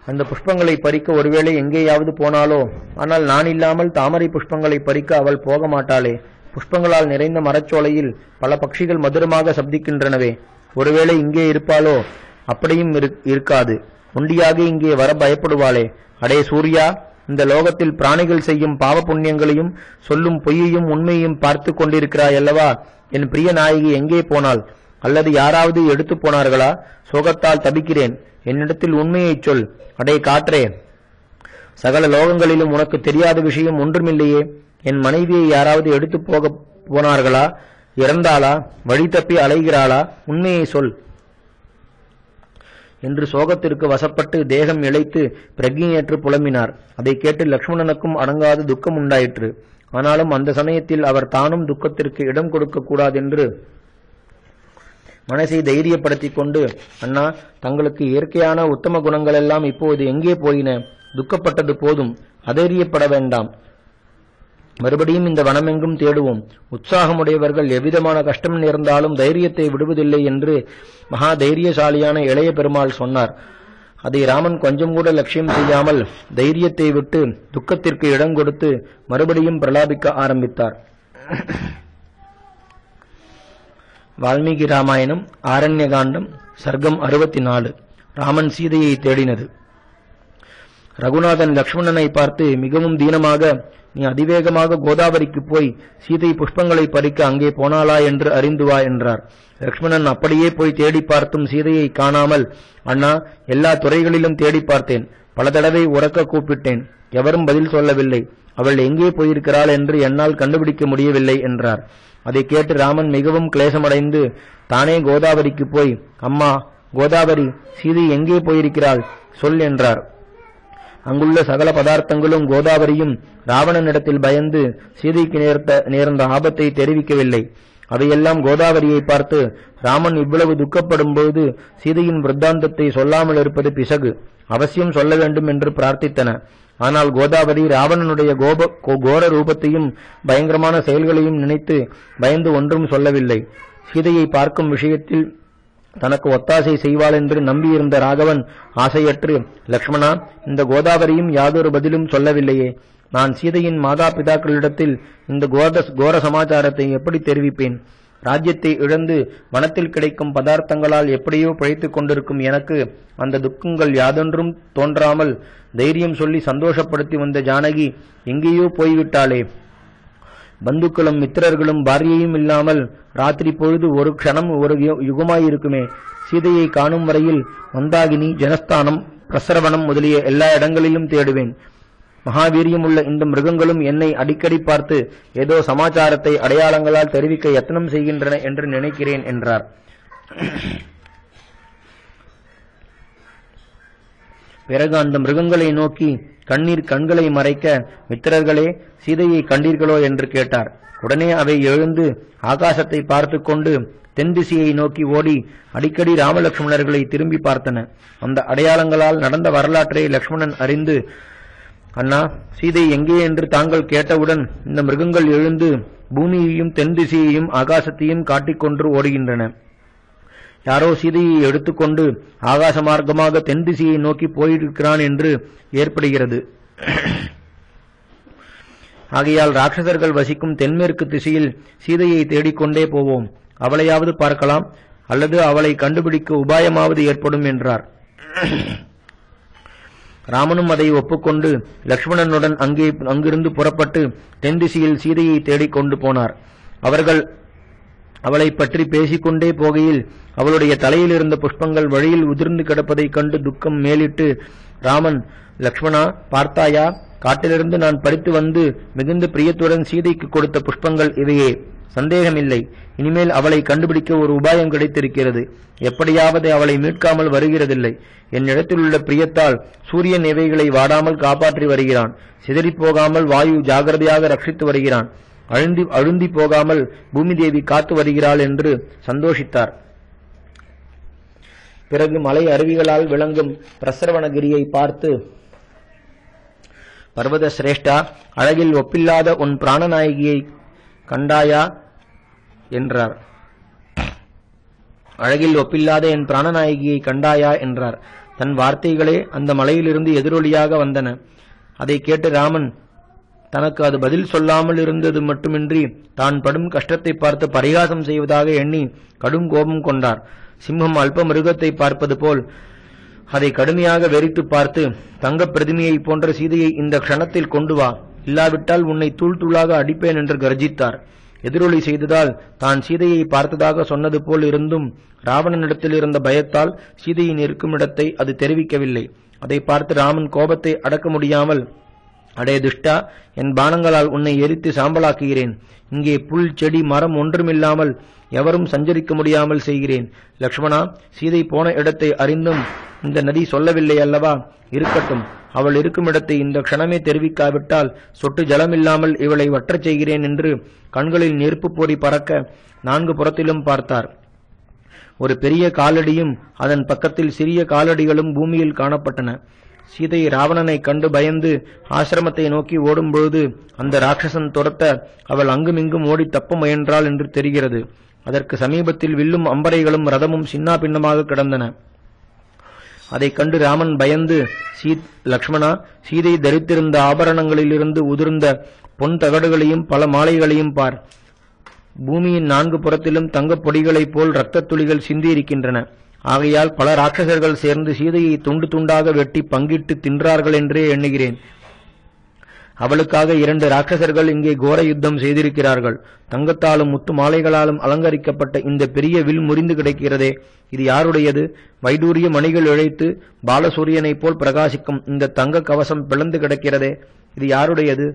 அந்த புஷ்பங்களை பறிக்க ஒருவேளை எங்கேயாவது போனாலோ? ஆனால் நான் இல்லாமல் தாமரை புஷ்பங்களை பறிக்க அவள் போக மாட்டாளே. புஷ்பங்களால் நிறைந்த மரச்சோலையில் பல பட்சிகள் மதுரமாக சப்திக்கின்றனவே. ஒருவேளை இங்கே இருப்பாளோ? அப்படியும் இருக்காது. ஒண்டியாக இங்கே வர பயப்படுவாளே. அடே சூர்யா, இந்த லோகத்தில் பிராணிகள் செய்யும் பாவ புண்ணியங்களையும் சொல்லும் பொய்யையும் உண்மையையும் பார்த்து கொண்டிருக்கிறாய் அல்லவா? என் பிரிய நாயகி எங்கே போனாள்? அல்லது யாராவது எடுத்து போனார்களா? சோகத்தால் தபிக்கிறேன். என்னிடத்தில் உண்மையை சொல். அடே காற்றே, சகல லோகங்களிலும் உனக்கு தெரியாத விஷயம் ஒன்றுமில்லையே. என் மனைவியை யாராவது எடுத்து போனார்களா? இறந்தாளா? வழி தப்பி அலைகிறாளா? உண்மையை சொல் என்று சோகத்திற்கு வசப்பட்டு தேகம் இழைத்து பிரக்ஞையற்று புலம்பினார். அதை கேட்டு லக்ஷ்மணனுக்கும் அடங்காத துக்கம் உண்டாயிற்று. ஆனாலும் அந்த சமயத்தில் அவர் தானும் துக்கத்திற்கு இடம் கொடுக்க கூடாதென்று மனசை தைரியப்படுத்திக் கொண்டு, அண்ணா, தங்களுக்கு இயற்கையான உத்தம குணங்கள் எல்லாம் இப்போது எங்கே போயின? துக்கப்பட்டது போதும், அதைரியப்பட வேண்டாம் மறுபடியும் இந்த வனமெங்கும் தேடுவோம். உற்சாகமுடையவர்கள் எவ்விதமான கஷ்டம் நேர்ந்தாலும் தைரியத்தை விடுவதில்லை என்று மகா தைரியசாலியான இளைய பெருமாள் சொன்னார். அதை ராமன் கொஞ்சம் கூட லட்சியம் செய்யாமல் தைரியத்தை விட்டு துக்கத்திற்கு இடம் கொடுத்து மறுபடியும் பிரலாபிக்க ஆரம்பித்தார். வால்மீகி ராமாயணம் ஆரண்யகாண்டம் சர்க்கம் 64. ராமன் சீதையை தேடினது. ரகுநாதன் லக்ஷ்மணனை பார்த்து மிகவும் தீனமாக, நீ அதிவேகமாக கோதாவரிக்கு போய் சீதை புஷ்பங்களை பறிக்க அங்கே போனாளா என்று அறிந்து வா என்றார். லக்ஷ்மணன் அப்படியே போய் தேடி பார்த்தும் சீதையை காணாமல், அண்ணா, எல்லா துறைகளிலும் தேடி பார்த்தேன், பல தடவை உரக்க கூப்பிட்டேன், எவரும் பதில் சொல்லவில்லை, அவள் எங்கே போயிருக்கிறாள் என்று என்னால் கண்டுபிடிக்க முடியவில்லை என்றார். அதை கேட்டு ராமன் மிகவும் கிளேசமடைந்து தானே கோதாவரிக்கு போய், அம்மா கோதாவரி, சீதை எங்கே போயிருக்கிறாள் சொல் என்றார். அங்குள்ள சகல பதார்த்தங்களும் கோதாவரியும் ராவணனிடத்தில் பயந்து சீதைக்கு நேர்ந்த ஆபத்தை தெரிவிக்கவில்லை. அவையெல்லாம் கோதாவரியை பார்த்து, ராமன் இவ்வளவு துக்கப்படும் போது சீதையின் விருத்தாந்தத்தை சொல்லாமல் இருப்பது பிசகு, அவசியம் சொல்ல வேண்டும் என்று பிரார்த்தித்தன. ஆனால் கோதாவரி ராவணனுடைய கோர ரூபத்தையும் பயங்கரமான செயல்களையும் நினைத்து பயந்து ஒன்றும் சொல்லவில்லை. சீதையை பார்க்கும் விஷயத்தில் தனக்கு ஒத்தாசை செய்வாள் என்று நம்பியிருந்த ராகவன் ஆசையற்று, லக்ஷ்மணா, இந்த கோதாவரியும் யாதொரு பதிலும் சொல்லவில்லையே, நான் சீதையின் மாதா பிதாக்களிடத்தில் இந்த கோர சமாச்சாரத்தை எப்படி தெரிவிப்பேன்? ராஜ்யத்தை இழந்து வனத்தில் கிடைக்கும் பதார்த்தங்களால் எப்படியோ பிழைத்துக் கொண்டிருக்கும் எனக்கு அந்த துக்கங்கள் யாதொன்றும் தோன்றாமல் தைரியம் சொல்லி சந்தோஷப்படுத்தி வந்த ஜானகி எங்கேயோ போய்விட்டாளே. பந்துக்களும் மித்திரர்களும் பாரியையும் இல்லாமல் ராத்திரி பொழுது ஒரு க்ஷணம் ஒரு யுகமாயிருக்குமே. சீதையை காணும் வரையில் மந்தாகினி, ஜனஸ்தானம், பிரசரவனம் முதலிய எல்லா இடங்களிலும் தேடுவேன். மகாவீரியமுள்ள இந்த மிருகங்களும் என்னை அடிக்கடி பார்த்து ஏதோ சமாச்சாரத்தை அடையாளங்களால் தெரிவிக்க யத்னம் செய்கின்றன என்று நினைக்கிறேன் என்றார். பிறகு அந்த மிருகங்களை நோக்கி கண்ணீர் கண்களை மறைக்க, மித்திரர்களே, சீதையை கண்டீர்களோ என்று கேட்டார். உடனே அவை எழுந்து ஆகாசத்தை பார்த்து கொண்டு தென் திசையை நோக்கி ஓடி அடிக்கடி ராமலட்சுமணர்களை திரும்பி பார்த்தன. அந்த அடையாளங்களால் நடந்த வரலாற்றை லக்ஷ்மணன் அறிந்து, அண்ணா, சீதை எங்கே என்று தாங்கள் கேட்டவுடன் இந்த மிருகங்கள் எழுந்து பூமியையும் தென் திசையையும் ஆகாசத்தையும் காட்டிக்கொண்டு ஓடுகின்றன. யாரோ சீதையை எடுத்துக்கொண்டு ஆகாச மார்க்கமாக தென் திசையை நோக்கி போயிருக்கிறான் என்று ஏற்படுகிறது. ஆகையால் ராட்சசர்கள் வசிக்கும் தென்மேற்கு திசையில் சீதையை தேடிக்கொண்டே போவோம், அவளையாவது பார்க்கலாம், அல்லது அவளை கண்டுபிடிக்க உபாயமாவது ஏற்படும் என்றார். ராமனும் அதை ஒப்புக்கொண்டு லக்ஷ்மணனுடன் அங்கிருந்து புறப்பட்டு தென் திசையில் சீதையை தேடிக்கொண்டு போனார். அவர்கள் அவளை பற்றி பேசிக்கொண்டே போகையில் அவளுடைய தலையில் இருந்த புஷ்பங்கள் வழியில் உதிர்ந்து கிடப்பதைக் கண்டு துக்கம் மேலிட்டு ராமன், லக்ஷ்மணா, பார்த்தாயா, காட்டிலிருந்து நான் பறித்து வந்து மிகுந்த பிரியத்துடன் சீதைக்கு கொடுத்த புஷ்பங்கள் இவையே, சந்தேகமில்லை. இனிமேல் அவளை கண்டுபிடிக்க ஒரு உபாயம் கிடைத்திருக்கிறது. எப்படியாவது அவளை மீட்காமல் வருகிறதில்லை. என்னிடத்தில் உள்ள பிரியத்தால் சூரியன் இவைகளை வாடாமல் காப்பாற்றி வருகிறான். சிதறிப் போகாமல் வாயு ஜாகிரதையாக ரட்சித்து வருகிறான். அழுந்தி போகாமல் பூமி தேவி காத்து வருகிறாள் என்று சந்தோஷித்தார். பிறகு மலை அருவிகளால் விளங்கும் பிரசரவணகிரியை பார்த்து, பர்வத சிரேஷ்டா, அழகில் ஒப்பில்லாத உன் பிராணநாயகியை கண்டாயா என்றார். அழகில் ஒப்பில்லாத என் பிராணநாயகியை கண்டாயா என்றார். தன் வார்த்தைகளே அந்த மலையிலிருந்து எதிரொலியாக வந்தன. அதை கேட்டு ராமன் தனக்கு அது பதில் சொல்லாமல் இருந்தது மட்டுமின்றி தான் படும் கஷ்டத்தை பார்த்து பரிகாசம் செய்வதாக எண்ணி கடும் கோபம் கொண்டார். சிம்மம் அல்ப மிருகத்தை பார்ப்பது போல் அதை கடுமையாக வெறித்து பார்த்து, தங்க பிரதிமையை போன்ற சீதையை இந்த க்ஷணத்தில் கொண்டு வா, இல்லாவிட்டால் உன்னை தூள் தூளாக அடிப்பேன் என்று கர்ஜித்தார். எதிரொலி செய்ததால் தான் சீதையை பார்த்ததாக சொன்னது போல் இருந்தும் ராவணனிடத்தில் இருந்த பயத்தால் சீதையின் இருக்கும் இடத்தை அது தெரிவிக்கவில்லை. அதை பார்த்து ராமன் கோபத்தை அடக்க முடியாமல், அடே துஷ்டா, என் பானங்களால் உன்னை எரித்து சாம்பலாக்குகிறேன். இங்கே புல், செடி, மரம் ஒன்றுமில்லாமல் எவரும் சஞ்சரிக்க முடியாமல் செய்கிறேன். லக்ஷ்மணா, சீதை போன இடத்தை அறிந்தும் இந்த நதி சொல்லவில்லை அல்லவா? இருக்கட்டும், அவள் இருக்கும் இடத்தை இந்த க்ஷணமே தெரிவிக்காவிட்டால் சொட்டு ஜலமில்லாமல் இவளை வற்றச் செய்கிறேன் என்று கண்களில் நெருப்பு பொறி பறக்க 4 புறத்திலும் பார்த்தார். ஒரு பெரிய காலடியும் அதன் பக்கத்தில் சிறிய காலடிகளும் பூமியில் காணப்பட்டன. சீதை ராவணனை கண்டு பயந்து ஆசிரமத்தை நோக்கி ஓடும்பொழுது அந்த ராட்சசன் துரத்த அவள் அங்குமிங்கும் ஓடி தப்ப முயன்றாள் என்று தெரிகிறது. அதற்கு சமீபத்தில் வில்லும் அம்பரைகளும் ரதமும் சின்னா பின்னமாக கிடந்தன. அதை கண்டு ராமன் பயந்து, லக்ஷ்மணா, சீதை தரித்திருந்த ஆபரணங்களிலிருந்து உதிர்ந்த பொன் தகடுகளையும் பல மாலைகளையும் பார். பூமியின் 4 புறத்திலும் தங்கப் பொடிகளைப் போல் இரத்தத் துளிகள் சிந்தியிருக்கின்றன. ஆகையால் பல ராட்சசர்கள் சேர்ந்து சீதையை துண்டு துண்டாக வெட்டி பங்கிட்டு தின்றார்கள் என்றே எண்ணுகிறேன். அவளுக்காக 2 ராட்சசர்கள் இங்கே கோர யுத்தம் செய்திருக்கிறார்கள். தங்கத்தாலும் முத்து மாலைகளாலும் அலங்கரிக்கப்பட்ட இந்த பெரிய வில் முறிந்து கிடக்கிறதே, இது யாருடையது? வைடூரிய மணிகள் இழைத்து பாலசூரியனைப் போல் பிரகாசிக்கும் இந்த தங்க கவசம் பிளந்து கிடக்கிறதே, இது யாருடையது?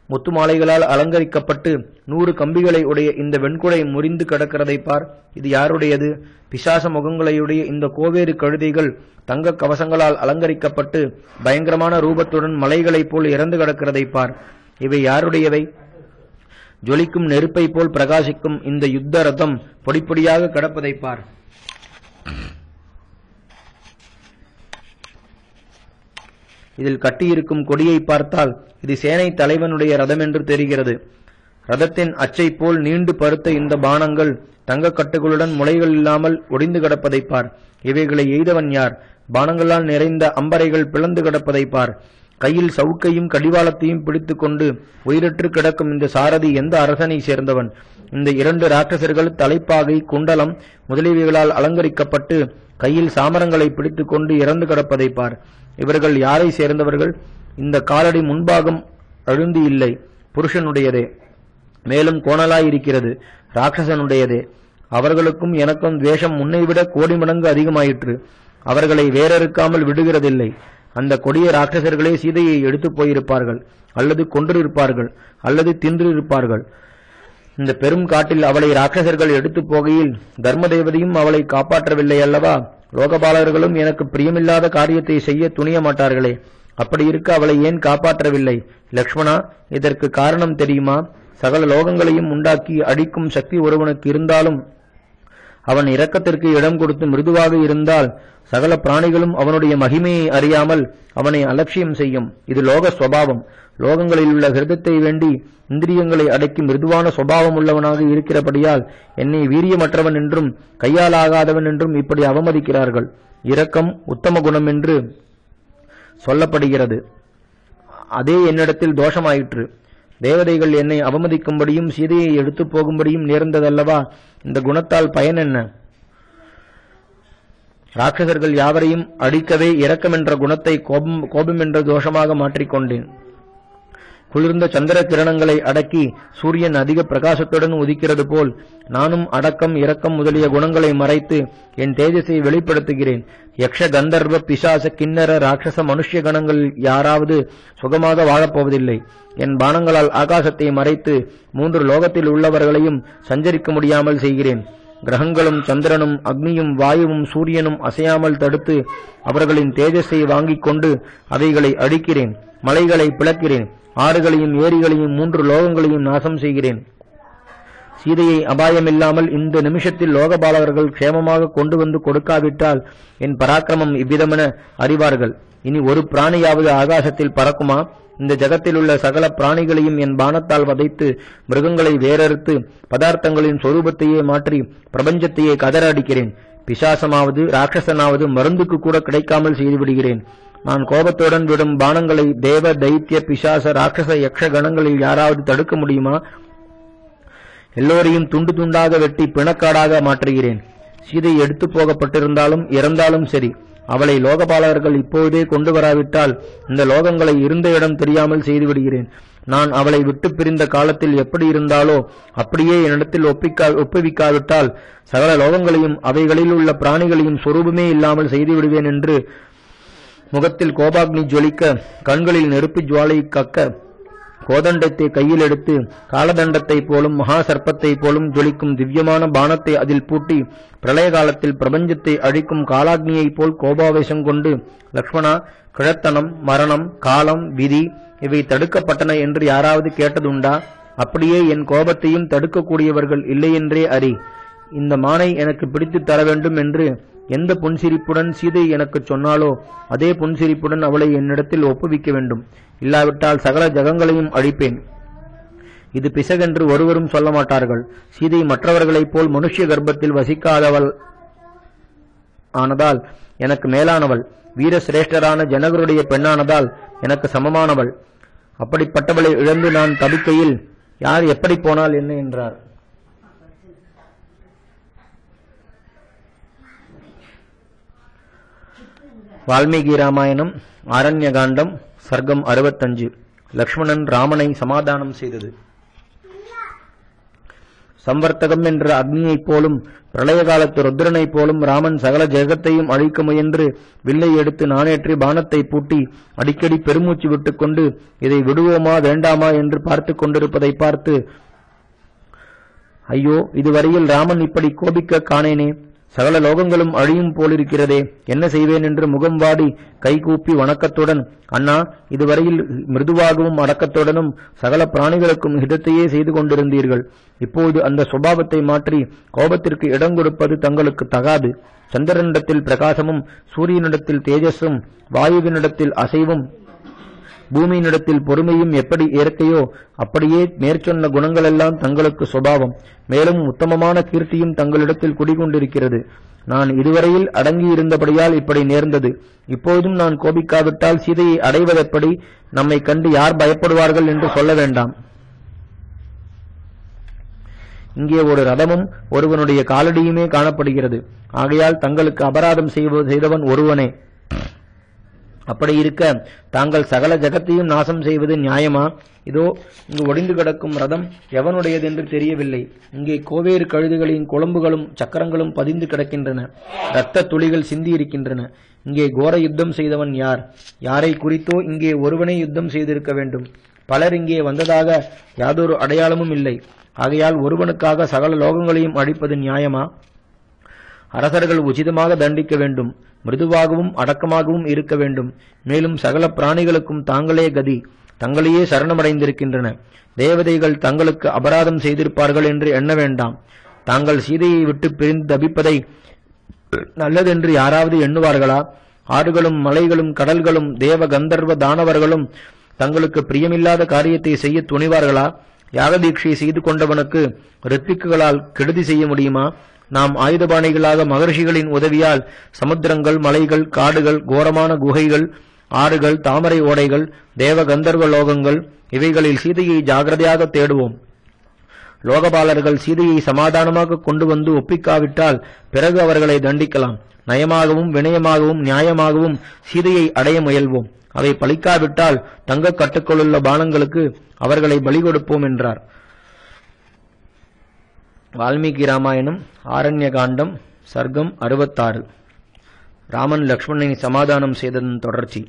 முத்து மாலைகளால் அலங்கரிக்கப்பட்டு 100 கம்பிகளை உடைய இந்த வெண்குடை முறிந்து கிடக்கிறதை பார், இது யாருடையது? பிசாச முகங்களையுடைய இந்த கோவேறு கழுதைகள் தங்க கவசங்களால் அலங்கரிக்கப்பட்டு பயங்கரமான ரூபத்துடன் மலைகளைப் போல் இறந்து கிடக்கிறதை பார், இவை யாருடையவை? ஜொலிக்கும் நெருப்பை போல் பிரகாசிக்கும் இந்த யுத்த ரதம் பொடிப்பொடியாக கிடப்பதை பார். இதில் கட்டியிருக்கும் கொடியை பார்த்தால் இது சேனை தலைவனுடைய ரதம் என்று தெரிகிறது. ரதத்தின் அச்சை போல் நீண்டு பருத்த இந்த பானங்கள் தங்கக்கட்டுகளுடன் முளைகள் இல்லாமல் ஒடிந்து கிடப்பதை பார், இவைகளை எய்தவன் யார்? பானங்களால் நிறைந்த அம்பரைகள் பிளந்து கிடப்பதை பார். கையில் சவுக்கையும் கடிவாளத்தையும் பிடித்துக் கொண்டு உயிரற்று கிடக்கும் இந்த சாரதி எந்த அரசனை சேர்ந்தவன்? இந்த 2 ராட்சசர்கள் தலைப்பாகை, குண்டலம் முதலியவைகளால் அலங்கரிக்கப்பட்டு கையில் சாமரங்களை பிடித்துக் கொண்டு இறந்து கிடப்பதை பார், இவர்கள் யாரை சேர்ந்தவர்கள்? இந்த காலடி முன்பாகம் அழுந்தி இல்லை, புருஷனுடையதே, மேலும் கோணலாயிருக்கிறது, ராட்சசனுடையதே. அவர்களுக்கும் எனக்கும் துவேஷம் முன்னைவிட கோடி மடங்கு அதிகமாயிற்று. அவர்களை வேறறுக்காமல் விடுகிறதில்லை. அந்த கொடிய ராட்சசர்களே சீதையை எடுத்துப் போயிருப்பார்கள், அல்லது கொன்றிருப்பார்கள், அல்லது தின்றிருப்பார்கள். இந்த பெரும் காட்டில் அவளை ராட்சசர்கள் எடுத்துப் போகையில் தர்மதேவதையும் அவளை காப்பாற்றவில்லை அல்லவா? லோகபாலர்களும் எனக்கு பிரியமில்லாத காரியத்தை செய்ய துணிய மாட்டார்களே, அப்படி இருக்க அவளை ஏன் காப்பாற்றவில்லை? லக்ஷ்மணா, இதற்கு காரணம் தெரியுமா? சகல லோகங்களையும் உண்டாக்கி அடிக்கும் சக்தி ஒருவனுக்கு இருந்தாலும் அவன் இரக்கத்திற்கு இடம் கொடுத்து மிருதுவாக இருந்தால் சகல பிராணிகளும் அவனுடைய மகிமையை அறியாமல் அவனை அலட்சியம் செய்யும். இது லோக சுவாவம். லோகங்களில் உள்ள ஹிருதத்தை வேண்டி இந்திரியங்களை அடக்கி மிருதுவான சுபாவம் உள்ளவனாக இருக்கிறபடியால் என்னை வீரியமற்றவன் என்றும் கையாலாகாதவன் என்றும் இப்படி அவமதிக்கிறார்கள். இரக்கம் உத்தம குணம் என்று சொல்லப்படுகிறது. அதே என்னிடத்தில் தோஷமாயிற்று. தேவதைகள் என்னை அவமதிக்கும்படியும் சீதையை எடுத்துப் போகும்படியும் நேர்ந்ததல்லவா? இந்த குணத்தால் பயன் என்ன? ராட்சசர்கள் யாவரையும் அடிக்கவே இரக்கம் என்ற குணத்தை கோபம் என்ற தோஷமாக மாற்றிக்கொண்டேன். குளிர்ந்த சந்திர கிரணங்களை அடக்கி சூரியன் அதிக பிரகாசத்துடன் உதிக்கிறது போல் நானும் அடக்கம், இரக்கம் முதலிய குணங்களை மறைத்து என் தேஜஸை வெளிப்படுத்துகிறேன். யக்ஷ, கந்தர்வ, பிசாச, கிண்ணற, ராட்சச, மனுஷ்ய கணங்கள் யாராவது சுகமாக வாழப்போவதில்லை. என் பானங்களால் ஆகாசத்தை மறைத்து 3 லோகத்தில் உள்ளவர்களையும் சஞ்சரிக்க முடியாமல் செய்கிறேன். கிரகங்களும் சந்திரனும் அக்னியும் வாயுவும் சூரியனும் அசையாமல் தடுத்து அவர்களின் தேஜஸை வாங்கிக் கொண்டு அவைகளை அடிக்கிறேன். மலைகளை பிளக்கிறேன். ஆறுகளையும் ஏரிகளையும் 3 லோகங்களையும் நாசம் செய்கிறேன். சீதையை அபாயமில்லாமல் இந்த நிமிஷத்தில் லோகபாலகர்கள் க்ஷேமமாக கொண்டு வந்து கொடுக்காவிட்டால் என் பராக்கிரமம் இவ்விதமென அறிவார்கள். இனி ஒரு பிராணியாவது ஆகாசத்தில் பறக்குமா? இந்த ஜகத்தில் உள்ள சகல பிராணிகளையும் என் பானத்தால் வதைத்து மிருகங்களை வேறறுத்து பதார்த்தங்களின் சொரூபத்தையே மாற்றி பிரபஞ்சத்தையே கதற அடிக்கிறேன். பிசாசமாவது ராட்சசனாவது மருந்துக்கு கூட கிடைக்காமல் செய்துவிடுகிறேன். நான் கோபத்துடன் விடும் பானங்களை தேவ, தைத்திய, பிசாச, ராட்சச, யக்ஷ கணங்களில் யாராவது தடுக்க முடியுமா? எல்லோரையும் துண்டு துண்டாக வெட்டி பிணக்காடாக மாற்றுகிறேன். சீதை எடுத்து போகப்பட்டிருந்தாலும் இறந்தாலும் சரி, அவளை லோகபாலகர்கள் இப்போதே கொண்டு வராவிட்டால் இந்த லோகங்களை இருந்த இடம் தெரியாமல் செய்துவிடுகிறேன். நான் அவளை விட்டு பிரிந்த காலத்தில் எப்படி இருந்தாலோ அப்படியே என்னிடத்தில் ஒப்புவிக்காவிட்டால் சகல லோகங்களையும் அவைகளில் உள்ள பிராணிகளையும் சொரூபமே இல்லாமல் செய்துவிடுவேன் என்று முகத்தில் கோபாக்னி ஜொலிக்க, கண்களில் நெருப்பு ஜுவாலை கக்க, கோதண்டத்தை கையில் எடுத்து காலதண்டத்தை போலும் மகா சர்ப்பத்தை போலும் ஜொலிக்கும் திவ்யமான பானத்தை அதில் பூட்டி பிரளய காலத்தில் பிரபஞ்சத்தை அழிக்கும் காலாக்னியைப் போல் கோபாவேசம் கொண்டு, லக்ஷ்மணா, கிழத்தனம், மரணம், காலம், விதி இவை தடுக்கப்பட்டன என்று யாராவது கேட்டதுண்டா? அப்படியே என் கோபத்தையும் தடுக்கக்கூடியவர்கள் இல்லையென்றே அறி. இந்த மானை எனக்கு பிடித்து தர வேண்டும் என்று எந்த புன்சிரிப்புடன் சீதை எனக்கு சொன்னாலோ அதே புன்சிரிப்புடன் அவளை என்னிடத்தில் ஒப்புவிக்க வேண்டும். இல்லாவிட்டால் சகல ஜகங்களையும் அழிப்பேன். இது பிசகென்று ஒருவரும் சொல்ல மாட்டார்கள். சீதை மற்றவர்களைப் போல் மனுஷ்ய கர்ப்பத்தில் வசிக்காதவள் ஆனதால் எனக்கு மேலானவள். வீர சிரேஷ்டரான ஜனகருடைய பெண்ணானதால் எனக்கு சமமானவள். அப்படிப்பட்டவளை இழந்து நான் தவிக்கையில் யார் எப்படி போனால் என்ன என்றார். வால்மீகி ராமாயணம் ஆரண்ய காண்டம் சர்க்கம் 65. லக்ஷ்மணன் ராமனை சமாதானம் செய்தது. சம்வர்த்தகம் என்ற அக்னியைப் போலும் பிரளய காலத்து ருத்ரனைப் போலும் ராமன் சகல ஜெகத்தையும் அழிக்க முயன்று வில்லை எடுத்து நானேற்றி பானத்தை பூட்டி அடிக்கடி பெருமூச்சு விட்டுக்கொண்டு இதை விடுவோமா வேண்டாமா என்று பார்த்து கொண்டிருப்பதை பார்த்து, ஐயோ, இதுவரையில் ராமன் இப்படி கோபிக்க காணேனே, சகல லோகங்களும் அழியும் போலிருக்கிறதே, என்ன செய்வேன் என்று முகம் வாடி கைகூப்பி வணக்கத்துடன், அண்ணா, இதுவரையில் மிருதுவாகவும் அடக்கத்துடனும் சகல பிராணிகளுக்கும் ஹிதத்தையே செய்து கொண்டிருந்தீர்கள். இப்போது அந்த சுபாவத்தை மாற்றி கோபத்திற்கு இடம் கொடுப்பது தங்களுக்கு தகாது. சந்திரனிடத்தில் பிரகாசமும் சூரியனிடத்தில் தேஜஸும் வாயுவினிடத்தில் அசைவும் பூமியினிடத்தில் பொறுமையும் எப்படி இயற்கையோ அப்படியே மேற்சொன்ன குணங்களெல்லாம் தங்களுக்கு சுபாவம். மேலும் உத்தமமான கீர்த்தியும் தங்களிடத்தில் குடிகொண்டிருக்கிறது. நான் இதுவரையில் அடங்கியிருந்தபடியால் இப்படி நேர்ந்தது. இப்போதும் நான் கோபிக்காவிட்டால் சீதையை அடைவதெப்படி? நம்மை கண்டு யார் பயப்படுவார்கள் என்று சொல்ல வேண்டாம். இங்கே ஒரு ரதமும் ஒருவனுடைய காலடியுமே காணப்படுகிறது. ஆகையால் தங்களுக்கு அபராதம் செய்தவன் ஒருவனே. அப்படி இருக்க தாங்கள் சகல ஜகத்தையும் நாசம் செய்வது நியாயமா? இதோ இங்கு ஒடிந்து கிடக்கும் ரதம் எவனுடையது என்று தெரியவில்லை. இங்கே கோவேறு கழுதுகளின் குழம்புகளும் சக்கரங்களும் பதிந்து கிடக்கின்றன. இரத்த துளிகள் சிந்தி இருக்கின்றன. இங்கே கோர யுத்தம் செய்தவன் யார்? யாரை குறித்தோ இங்கே ஒருவனே யுத்தம் செய்திருக்க வேண்டும். பலர் இங்கே வந்ததாக யாதொரு அடையாளமும் இல்லை. ஆகையால் ஒருவனுக்காக சகல லோகங்களையும் அழிப்பது நியாயமா? அரசர்கள் உச்சிதமாக தண்டிக்க வேண்டும். மிருதுவாகவும் அடக்கமாகவும் இருக்க வேண்டும். மேலும் சகல பிராணிகளுக்கும் தாங்களே கதி. தங்களையே சரணமடைந்திருக்கின்றன. தேவதைகள் தங்களுக்கு அபராதம் செய்திருப்பார்கள் என்று எண்ண வேண்டாம். தாங்கள் சீதையை விட்டு பிரிந்து தபிப்பதை நல்லதென்று யாராவது எண்ணுவார்களா? ஆறுகளும் மலைகளும் கடல்களும் தேவ கந்தர்வ தானவர்களும் தங்களுக்கு பிரியமில்லாத காரியத்தை செய்ய துணிவார்களா? யாகதீட்சை செய்து கொண்டவனுக்கு ரித்விக்குகளால் கெடுதி செய்ய முடியுமா? நாம் ஆயுதபாணிகளாக மகர்ஷிகளின் உதவியால் சமுத்திரங்கள், மலைகள், காடுகள், கோரமான குகைகள், ஆறுகள், தாமரை ஓடைகள், தேவ கந்தர்வ லோகங்கள் இவைகளில் சீதையை ஜாகிரதையாக தேடுவோம். லோகபாலர்கள் சீதையை சமாதானமாக கொண்டு வந்து ஒப்பிக்காவிட்டால் பிறகு அவர்களை தண்டிக்கலாம். நயமாகவும் வினயமாகவும் நியாயமாகவும் சீதையை அடைய முயல்வோம். அவை பலிக்காவிட்டால் தங்க கட்டுக்களுள்ள பானங்களுக்கு அவர்களை பலி கொடுப்போம் என்றார். வால்மீகி ராமாயணம் ஆரண்ய காண்டம் சர்க்கம் 66. ராமன் லக்ஷ்மணனை சமாதானம் செய்ததன் தொடர்ச்சி.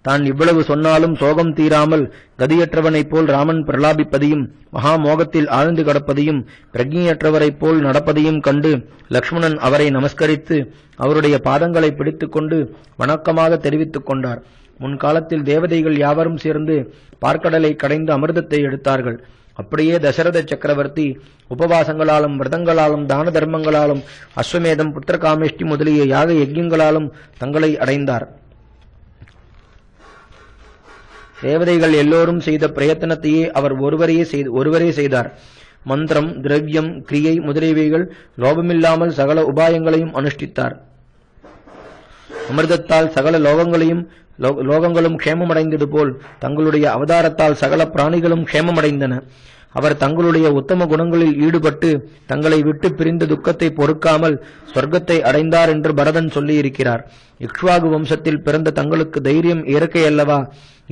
தான் இவ்வளவு சொன்னாலும் சோகம் தீராமல் கதியற்றவனைப் போல் ராமன் பிரலாபிப்பதையும் மகாமோகத்தில் ஆழ்ந்து கிடப்பதையும் பிரக்ஞையற்றவரைப் போல் நடப்பதையும் கண்டு லக்ஷ்மணன் அவரை நமஸ்கரித்து அவருடைய பாதங்களை பிடித்துக்கொண்டு வணக்கமாக தெரிவித்துக் கொண்டார். முன்காலத்தில் தேவதைகள் யாவரும் சேர்ந்து பார்க்கடலை கடைந்து அமிர்தத்தை எடுத்தார்கள். அப்படியே தசரத சக்கரவர்த்தி உபவாசங்களாலும் விரதங்களாலும் தான தர்மங்களாலும் அஸ்வமேதம் புத்திரகாமேஷ்டி முதலிய யாக யஜ்யங்களாலும் தங்களை அடைந்தார். தேவதைகள் எல்லோரும் செய்த பிரயத்தனத்தையே அவர் ஒருவரே செய்தார். மந்திரம், திரவியம், கிரியை முதலியவைகள் லோபமில்லாமல் சகல உபாயங்களையும் அனுஷ்டித்தார். அமிர்தத்தால் சகல லோகங்களும் க்ஷேமமடைந்தது போல் தங்களுடைய அவதாரத்தால் சகல பிராணிகளும் க்ஷேமமடைந்தன. அவர் தங்களுடைய உத்தம குணங்களில் ஈடுபட்டு தங்களை விட்டு பிரிந்த துக்கத்தை பொறுக்காமல் சொர்க்கத்தை அடைந்தார் என்று பரதன் சொல்லியிருக்கிறார். இக்ஷ்வாகு வம்சத்தில் பிறந்த தங்களுக்கு தைரியம் இயற்கை அல்லவா?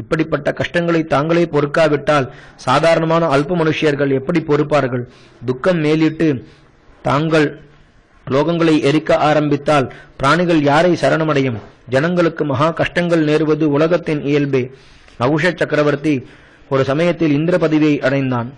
இப்படிப்பட்ட கஷ்டங்களை தாங்களே பொறுக்காவிட்டால் சாதாரணமான அல்ப மனுஷியர்கள் எப்படி பொறுப்பார்கள்? துக்கம் மேலிட்டு தாங்கள் லோகங்களை எரிக்க ஆரம்பித்தால் பிராணிகள் யாரை சரணமடையும்? ஜனங்களுக்கு மகா கஷ்டங்கள் நேருவது உலகத்தின் இயல்பே. நகுஷ சக்கரவர்த்தி ஒரு சமயத்தில் இந்திர பதவியை அடைந்தான்.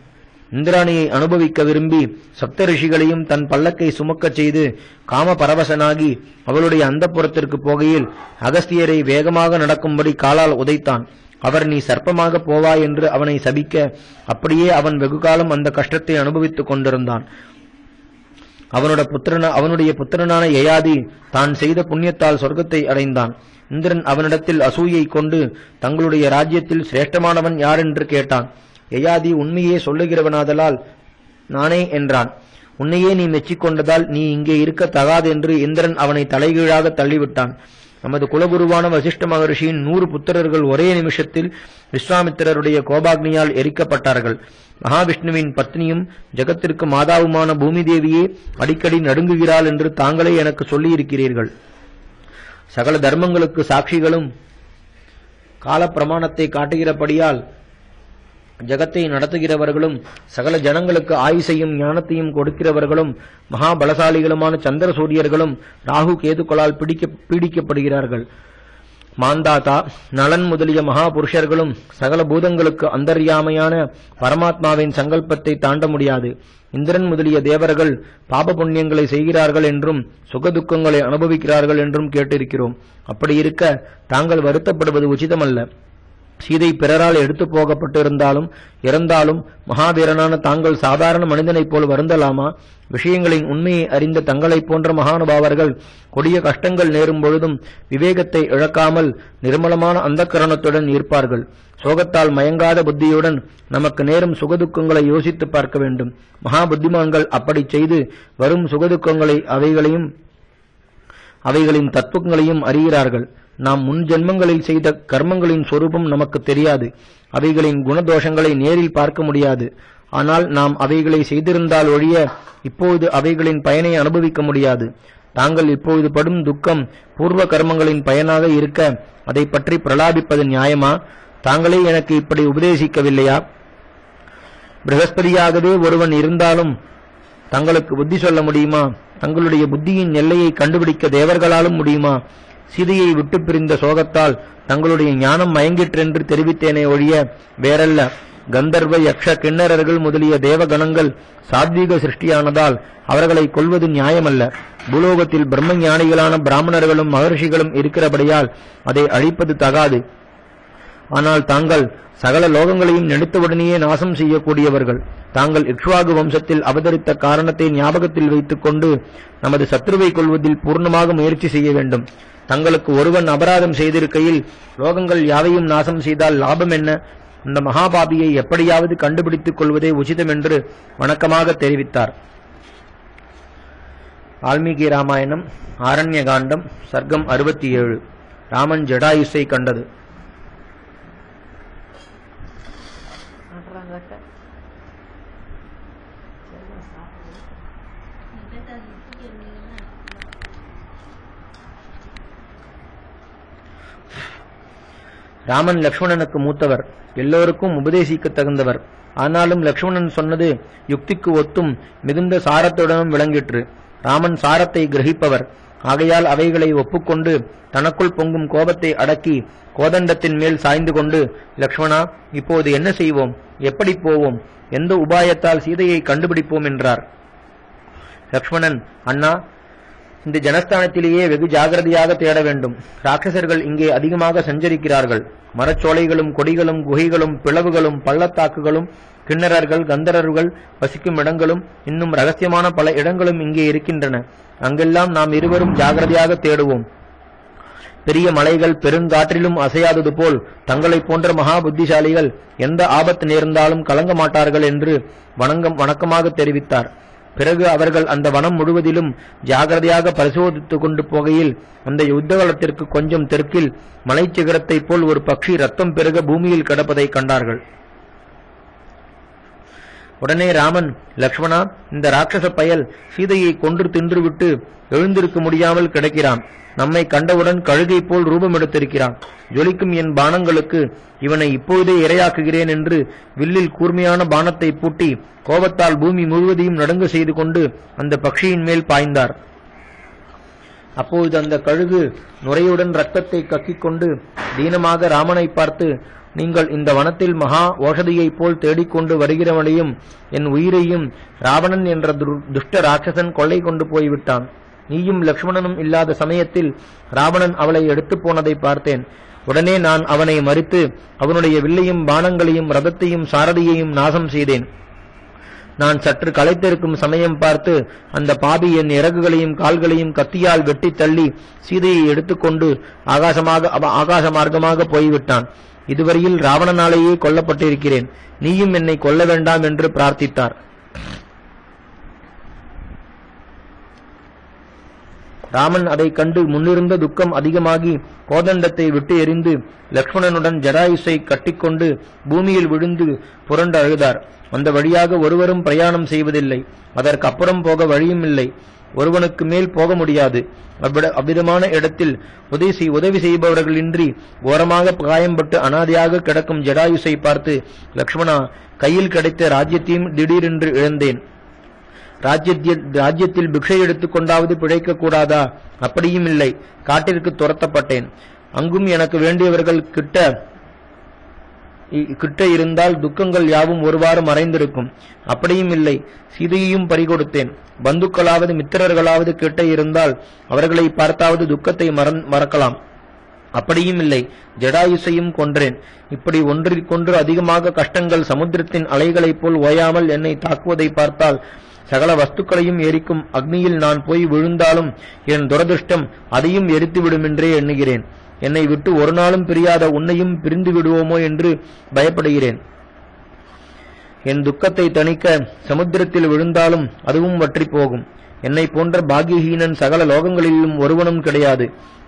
இந்திராணியை அனுபவிக்க விரும்பி சப்த ரிஷிகளையும் தன் பல்லக்கை சுமக்கச் செய்து காம பரவசனாகி அவளுடைய அந்தப்புறத்திற்கு போகையில் அகஸ்தியரை வேகமாக நடக்கும்படி காலால் உதைத்தான். அவர் நீ சர்ப்பமாக போவாய் என்று அவனை சபிக்க அப்படியே அவன் வெகுகாலம் அந்த கஷ்டத்தை அனுபவித்துக் கொண்டிருந்தான். அவனுடைய புத்திரனான யயாதி தான் செய்த புண்ணியத்தால் சொர்க்கத்தை அடைந்தான். இந்திரன் அவனிடத்தில் அசூயை கொண்டு தங்களுடைய ராஜ்யத்தில் சிரேஷ்டமானவன் யார் என்று கேட்டான். யயாதி உண்மையே சொல்லுகிறவனாதலால் நானே என்றான். உன்னையே நீ மெச்சிக்கொண்டதால் நீ இங்கே இருக்க தகாது என்று இந்திரன் அவனை தலைகீழாக தள்ளிவிட்டான். நமது குலகுருவான வசிஷ்ட மகர்ஷியின் 100 புத்திரர்கள் ஒரே நிமிஷத்தில் விஸ்வாமித்திரருடைய கோபாக்னியால் எரிக்கப்பட்டார்கள். மகாவிஷ்ணுவின் பத்னியும் ஜகத்திற்கு மாதாவுமான பூமி தேவியே அடிக்கடி நடுங்குகிறாள் என்று தாங்களே எனக்கு சொல்லியிருக்கிறீர்கள். சகல தர்மங்களுக்கு சாட்சிகளும் கால பிரமாணத்தை காட்டுகிறபடியால் ஜகத்தை நடத்துகிறவர்களும் சகல ஜனங்களுக்கு ஆயுசையும் ஞானத்தையும் கொடுக்கிறவர்களும் மகாபலசாலிகளுமான சந்திர சூரியர்களும் ராகு கேதுக்களால் பீடிக்கப்படுகிறார்கள். மாந்தாதா நலன் முதலிய மகாபுருஷர்களும் சகல பூதங்களுக்கு அந்தர்யாமையான பரமாத்மாவின் சங்கல்பத்தை தாண்ட முடியாது. இந்திரன் முதலிய தேவர்கள் பாப புண்ணியங்களை செய்கிறார்கள் என்றும் சுகதுக்கங்களை அனுபவிக்கிறார்கள் என்றும் கேட்டிருக்கிறோம். அப்படி இருக்க தாங்கள் வருத்தப்படுவது உச்சிதமல்ல. சீதை பிறரால் எடுத்து போகப்பட்டிருந்தாலும் இறந்தாலும் மகாவீரனான தாங்கள் சாதாரண மனிதனைப் போல் வருந்தலாமா? விஷயங்களின் உண்மையை அறிந்த தங்களைப் போன்ற மகானுபாவர்கள் கொடிய கஷ்டங்கள் நேரும் பொழுதும் விவேகத்தை இழக்காமல் நிர்மலமான அந்தக்கரணத்துடன் இருப்பார்கள். சோகத்தால் மயங்காத புத்தியுடன் நமக்கு நேரும் சுகதுக்கங்களை யோசித்து பார்க்க வேண்டும். மகா புத்திமான்கள் அப்படி செய்து வரும் சுகதுக்கங்களை அவைகளின் தத்துவங்களையும் அறிகிறார்கள். நாம் முன் ஜென்மங்களில் செய்த கர்மங்களின் சொரூபம் நமக்கு தெரியாது. அவைகளின் குணதோஷங்களை நேரில் பார்க்க முடியாது. ஆனால் நாம் அவைகளை செய்திருந்தால் ஒழிய இப்போது அவைகளின் பயனை அனுபவிக்க முடியாது. தாங்கள் இப்போது படும் துக்கம் பூர்வ கர்மங்களின் பயனாக இருக்க அதை பற்றி பிரலாபிப்பது நியாயமா? தாங்களே எனக்கு இப்படி உபதேசிக்கவில்லையா? பிரகஸ்பதியாகவே ஒருவன் இருந்தாலும் தங்களுக்கு புத்தி சொல்ல முடியுமா? தங்களுடைய புத்தியின் எல்லையை கண்டுபிடிக்க தேவர்களாலும் முடியுமா? சீதையை விட்டு பிரிந்த சோகத்தால் தங்களுடைய ஞானம் மயங்கிற்றென்று தெரிவித்தேனே ஒழிய வேறல்ல. கந்தர்வ யக்ஷ கிண்ணறர்கள் முதலிய தேவகணங்கள் சாத்வீக சிருஷ்டியானதால் அவர்களை கொல்வது நியாயமல்ல. பூலோகத்தில் பிரம்ம ஞானிகளான பிராமணர்களும் மகர்ஷிகளும் இருக்கிறபடியால் அதை அழிப்பது தகாது. ஆனால் தாங்கள் சகல லோகங்களையும் நினைத்தவுடனேயே நாசம் செய்யக்கூடியவர்கள். தாங்கள் இக்ஷ்வாகு வம்சத்தில் அவதரித்த காரணத்தை ஞாபகத்தில் வைத்துக் கொண்டு நமது சத்ருவை கொள்வதில் பூர்ணமாக முயற்சி செய்ய வேண்டும். தங்களுக்கு ஒருவன் அபராதம் செய்திருக்கையில் லோகங்கள் யாவையும் நாசம் செய்தால் லாபம் என்ன? அந்த மகாபாபியை எப்படியாவது கண்டுபிடித்துக் கொள்வதே உச்சிதம் என்று வணக்கமாக தெரிவித்தார். வால்மீகி ராமாயணம் ஆரண்ய காண்டம் சர்க்கம் 67. ராமன் ஜடாயுசை கண்டது. ராமன் லக்ஷ்மணனுக்கு மூத்தவர், எல்லோருக்கும் உபதேசிக்க தகுந்தவர். ஆனாலும் லக்ஷ்மணன் சொன்னது யுக்திக்கு ஒத்தும் மிகுந்த சாரத்துடனும் விளங்கிற்று. ராமன் சாரத்தை கிரகிப்பவர். ஆகையால் அவைகளை ஒப்புக்கொண்டு தனக்குள் பொங்கும் கோபத்தை அடக்கி கோதண்டத்தின் மேல் சாய்ந்து கொண்டு, லக்ஷ்மணா, இப்போது என்ன செய்வோம்? எப்படி போவோம்? எந்த உபாயத்தால் சீதையை கண்டுபிடிப்போம் என்றார். லக்ஷ்மணன், அண்ணா, இந்த ஜனஸ்தானத்திலேயே வெகு ஜாகிரதையாக தேட வேண்டும். ராட்சசர்கள் இங்கே அதிகமாக சஞ்சரிக்கிறார்கள். மரச்சோலைகளும் கொடிகளும் குகைகளும் பிளவுகளும் பள்ளத்தாக்குகளும் கிண்ணறர்கள் கந்தரர்கள் வசிக்கும் இடங்களும் இன்னும் ரகசியமான பல இடங்களும் இங்கே இருக்கின்றன. அங்கெல்லாம் நாம் இருவரும் ஜாகிரதையாக தேடுவோம். பெரிய மலைகள் பெருங்காற்றிலும் அசையாதது போல் தங்களைப் போன்ற மகா புத்திசாலிகள் எந்த ஆபத்து நேர்ந்தாலும் கலங்க மாட்டார்கள் என்று வணக்கமாக தெரிவித்தார். பிறகு அவர்கள் அந்த வனம் முழுவதிலும் ஜாகிரதையாக பரிசோதித்துக் கொண்டு போகையில் அந்த யுத்தகலத்திற்கு கொஞ்சம் தெற்கில் மலைச்சிகரத்தைப் போல் ஒரு பட்சி ரத்தம் பெருக பூமியில் கிடப்பதை கண்டார்கள். உடனே ராமன், லக்ஷ்மணா, இந்த ராட்சச பயல் சீதையை கொன்று தின்றுவிட்டு எழுந்திருக்க முடியாமல் கிடக்கிறான். நம்மை கண்டவுடன் கழுகை போல் ரூபம் எடுத்திருக்கிறான். ஜொலிக்கும் என் பானங்களுக்கு இவனை இப்போதே இரையாக்குகிறேன் என்று வில்லில் கூர்மையான பானத்தை பூட்டி கோபத்தால் பூமி முழுவதையும் நடுங்க செய்து கொண்டு அந்த பட்சியின் மேல் பாய்ந்தார். அப்போது அந்த கழுகு நுரையுடன் ரத்தத்தை கக்கிக் கொண்டு தீனமாக ராமனை பார்த்து, நீங்கள் இந்த வனத்தில் மகா ஓஷதியைப் போல் தேடிக்கொண்டு வருகிறவனையும் என் உயிரையும் ராவணன் என்ற துஷ்ட ராட்சசன் கொள்ளை கொண்டு போய்விட்டான். நீயும் லக்ஷ்மணனும் இல்லாத சமயத்தில் ராவணன் அவளை எடுத்து போனதை பார்த்தேன். உடனே நான் அவனை மறித்து அவனுடைய வில்லையும் பானங்களையும் ரதத்தையும் சாரதியையும் நாசம் செய்தேன். நான் சற்று களைத்திருக்கும் சமயம் பார்த்து அந்த பாபி என் இறகுகளையும் கால்களையும் கத்தியால் வெட்டி தள்ளி சீதையை எடுத்துக்கொண்டு ஆகாச மார்க்கமாக போய்விட்டான். இதுவரையில் ராவணனாலேயே கொல்லப்பட்டிருக்கிறேன், நீயும் என்னை கொல்ல வேண்டாம் என்று பிரார்த்தித்தார். ராமன் அதை கண்டு முன்னிருந்த துக்கம் அதிகமாகி கோதண்டத்தை விட்டு எறிந்து லக்ஷ்மணனுடன் ஜடாயுசை கட்டிக்கொண்டு பூமியில் விழுந்து புரண்டு அழுதார். அந்த வழியாக ஒருவரும் பிரயாணம் செய்வதில்லை, அதற்கப்புறம் போக வழியும் இல்லை, ஒருவனுக்கு மேல் போக முடியாது. அவ்விதமான இடத்தில் உதவி செய்பவர்களின்றி ஓரமாக காயம்பட்டு அனாதையாக கிடக்கும் ஜடாயுசை பார்த்து, லக்ஷ்மணா, கையில் கிடைத்த ராஜ்யத்தையும் திடீரென்று இழந்தேன். ராஜ்யத்தில் பிக்ஷை எடுத்துக் கொண்டாவது பிழைக்க கூடாதா? அப்படியும் இல்லை, காட்டிற்கு துரத்தப்பட்டேன். அங்கும் எனக்கு வேண்டியவர்கள் கிட்ட இருந்தால் துக்கங்கள் யாவும் ஒருவாறு மறைந்திருக்கும். அப்படியும் இல்லை, சீதையையும் பறிகொடுத்தேன். பந்துக்களாவது மித்திரர்களாவது கிட்ட இருந்தால் அவர்களை பார்த்தாவது துக்கத்தை மறக்கலாம். அப்படியும் இல்லை, ஜடாயுசையும் கொன்றேன். இப்படி ஒன்றிற்கொன்று அதிகமாக கஷ்டங்கள் சமுத்திரத்தின் அலைகளைப் போல் ஓயாமல் என்னை தாக்குவதை பார்த்தால் சகல வஸ்துக்களையும் எரிக்கும் அக்னியில் நான் போய் விழுந்தாலும் என் துரதிருஷ்டம் அதையும் எரித்துவிடும் என்றே எண்ணுகிறேன். என்னை விட்டு ஒரு நாளும் பிரியாத உன்னையும் பிரிந்து விடுவோமோ என்று பயப்படுகிறேன். என் துக்கத்தை தணிக்க சமுத்திரத்தில் விழுந்தாலும் அதுவும் வற்றி போகும். என்னை போன்ற பாக்கியஹீனன் சகல லோகங்களிலும் ஒருவனும் கிடையாது.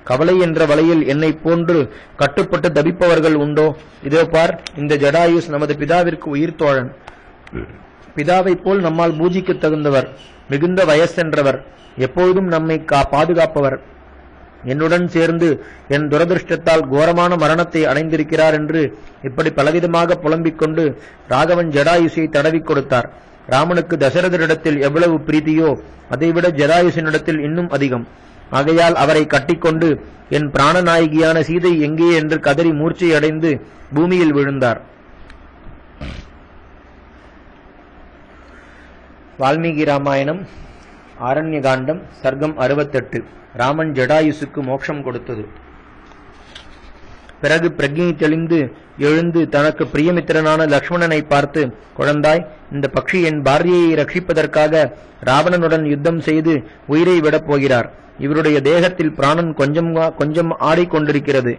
கவலை என்ற வலையில் என்னை போன்று கட்டுப்பட்டு தவிப்பவர்கள் உண்டோ? இதோ பார், இந்த ஜடாயுஸ் நமது பிதாவிற்கு உயிர் தோழன். பிதாவைப் போல் நம்மால் பூஜிக்க தகுந்தவர், மிகுந்த வயசென்றவர், எப்போதும் நம்மை பாதுகாப்பவர். என்னுடன் சேர்ந்து என் துரதிருஷ்டத்தால் கோரமான மரணத்தை அடைந்திருக்கிறார் என்று இப்படி பலவிதமாக புலம்பிக் கொண்டு ராகவன் ஜடாயுசை தடவிக் கொடுத்தார். ராமனுக்கு தசரதரிடத்தில் எவ்வளவு பிரீதியோ அதைவிட ஜடாயுசனிடத்தில் இன்னும் அதிகம். ஆகையால் அவரை கட்டிக்கொண்டு என் பிராணநாயகியான சீதை எங்கே என்று கதறி மூர்ச்சை அடைந்து பூமியில் விழுந்தார். வால்மீகி ராமாயணம் ஆரண்ய காண்டம் சர்க்கம் 68. ராமன் ஜடாயுசுக்கு மோட்சம் கொடுத்தது. பிறகு பிரக்ஞை தெளிந்து எழுந்து தனக்கு பிரியமித்திரனான லக்ஷ்மணனை பார்த்து, குழந்தாய், இந்த பக்ஷி என் பாரியையை ரட்சிப்பதற்காக ராவணனுடன் யுத்தம் செய்து உயிரை விடப் போகிறார். இவருடைய தேகத்தில் பிராணன் கொஞ்சம் ஆடிக்கொண்டிருக்கிறது.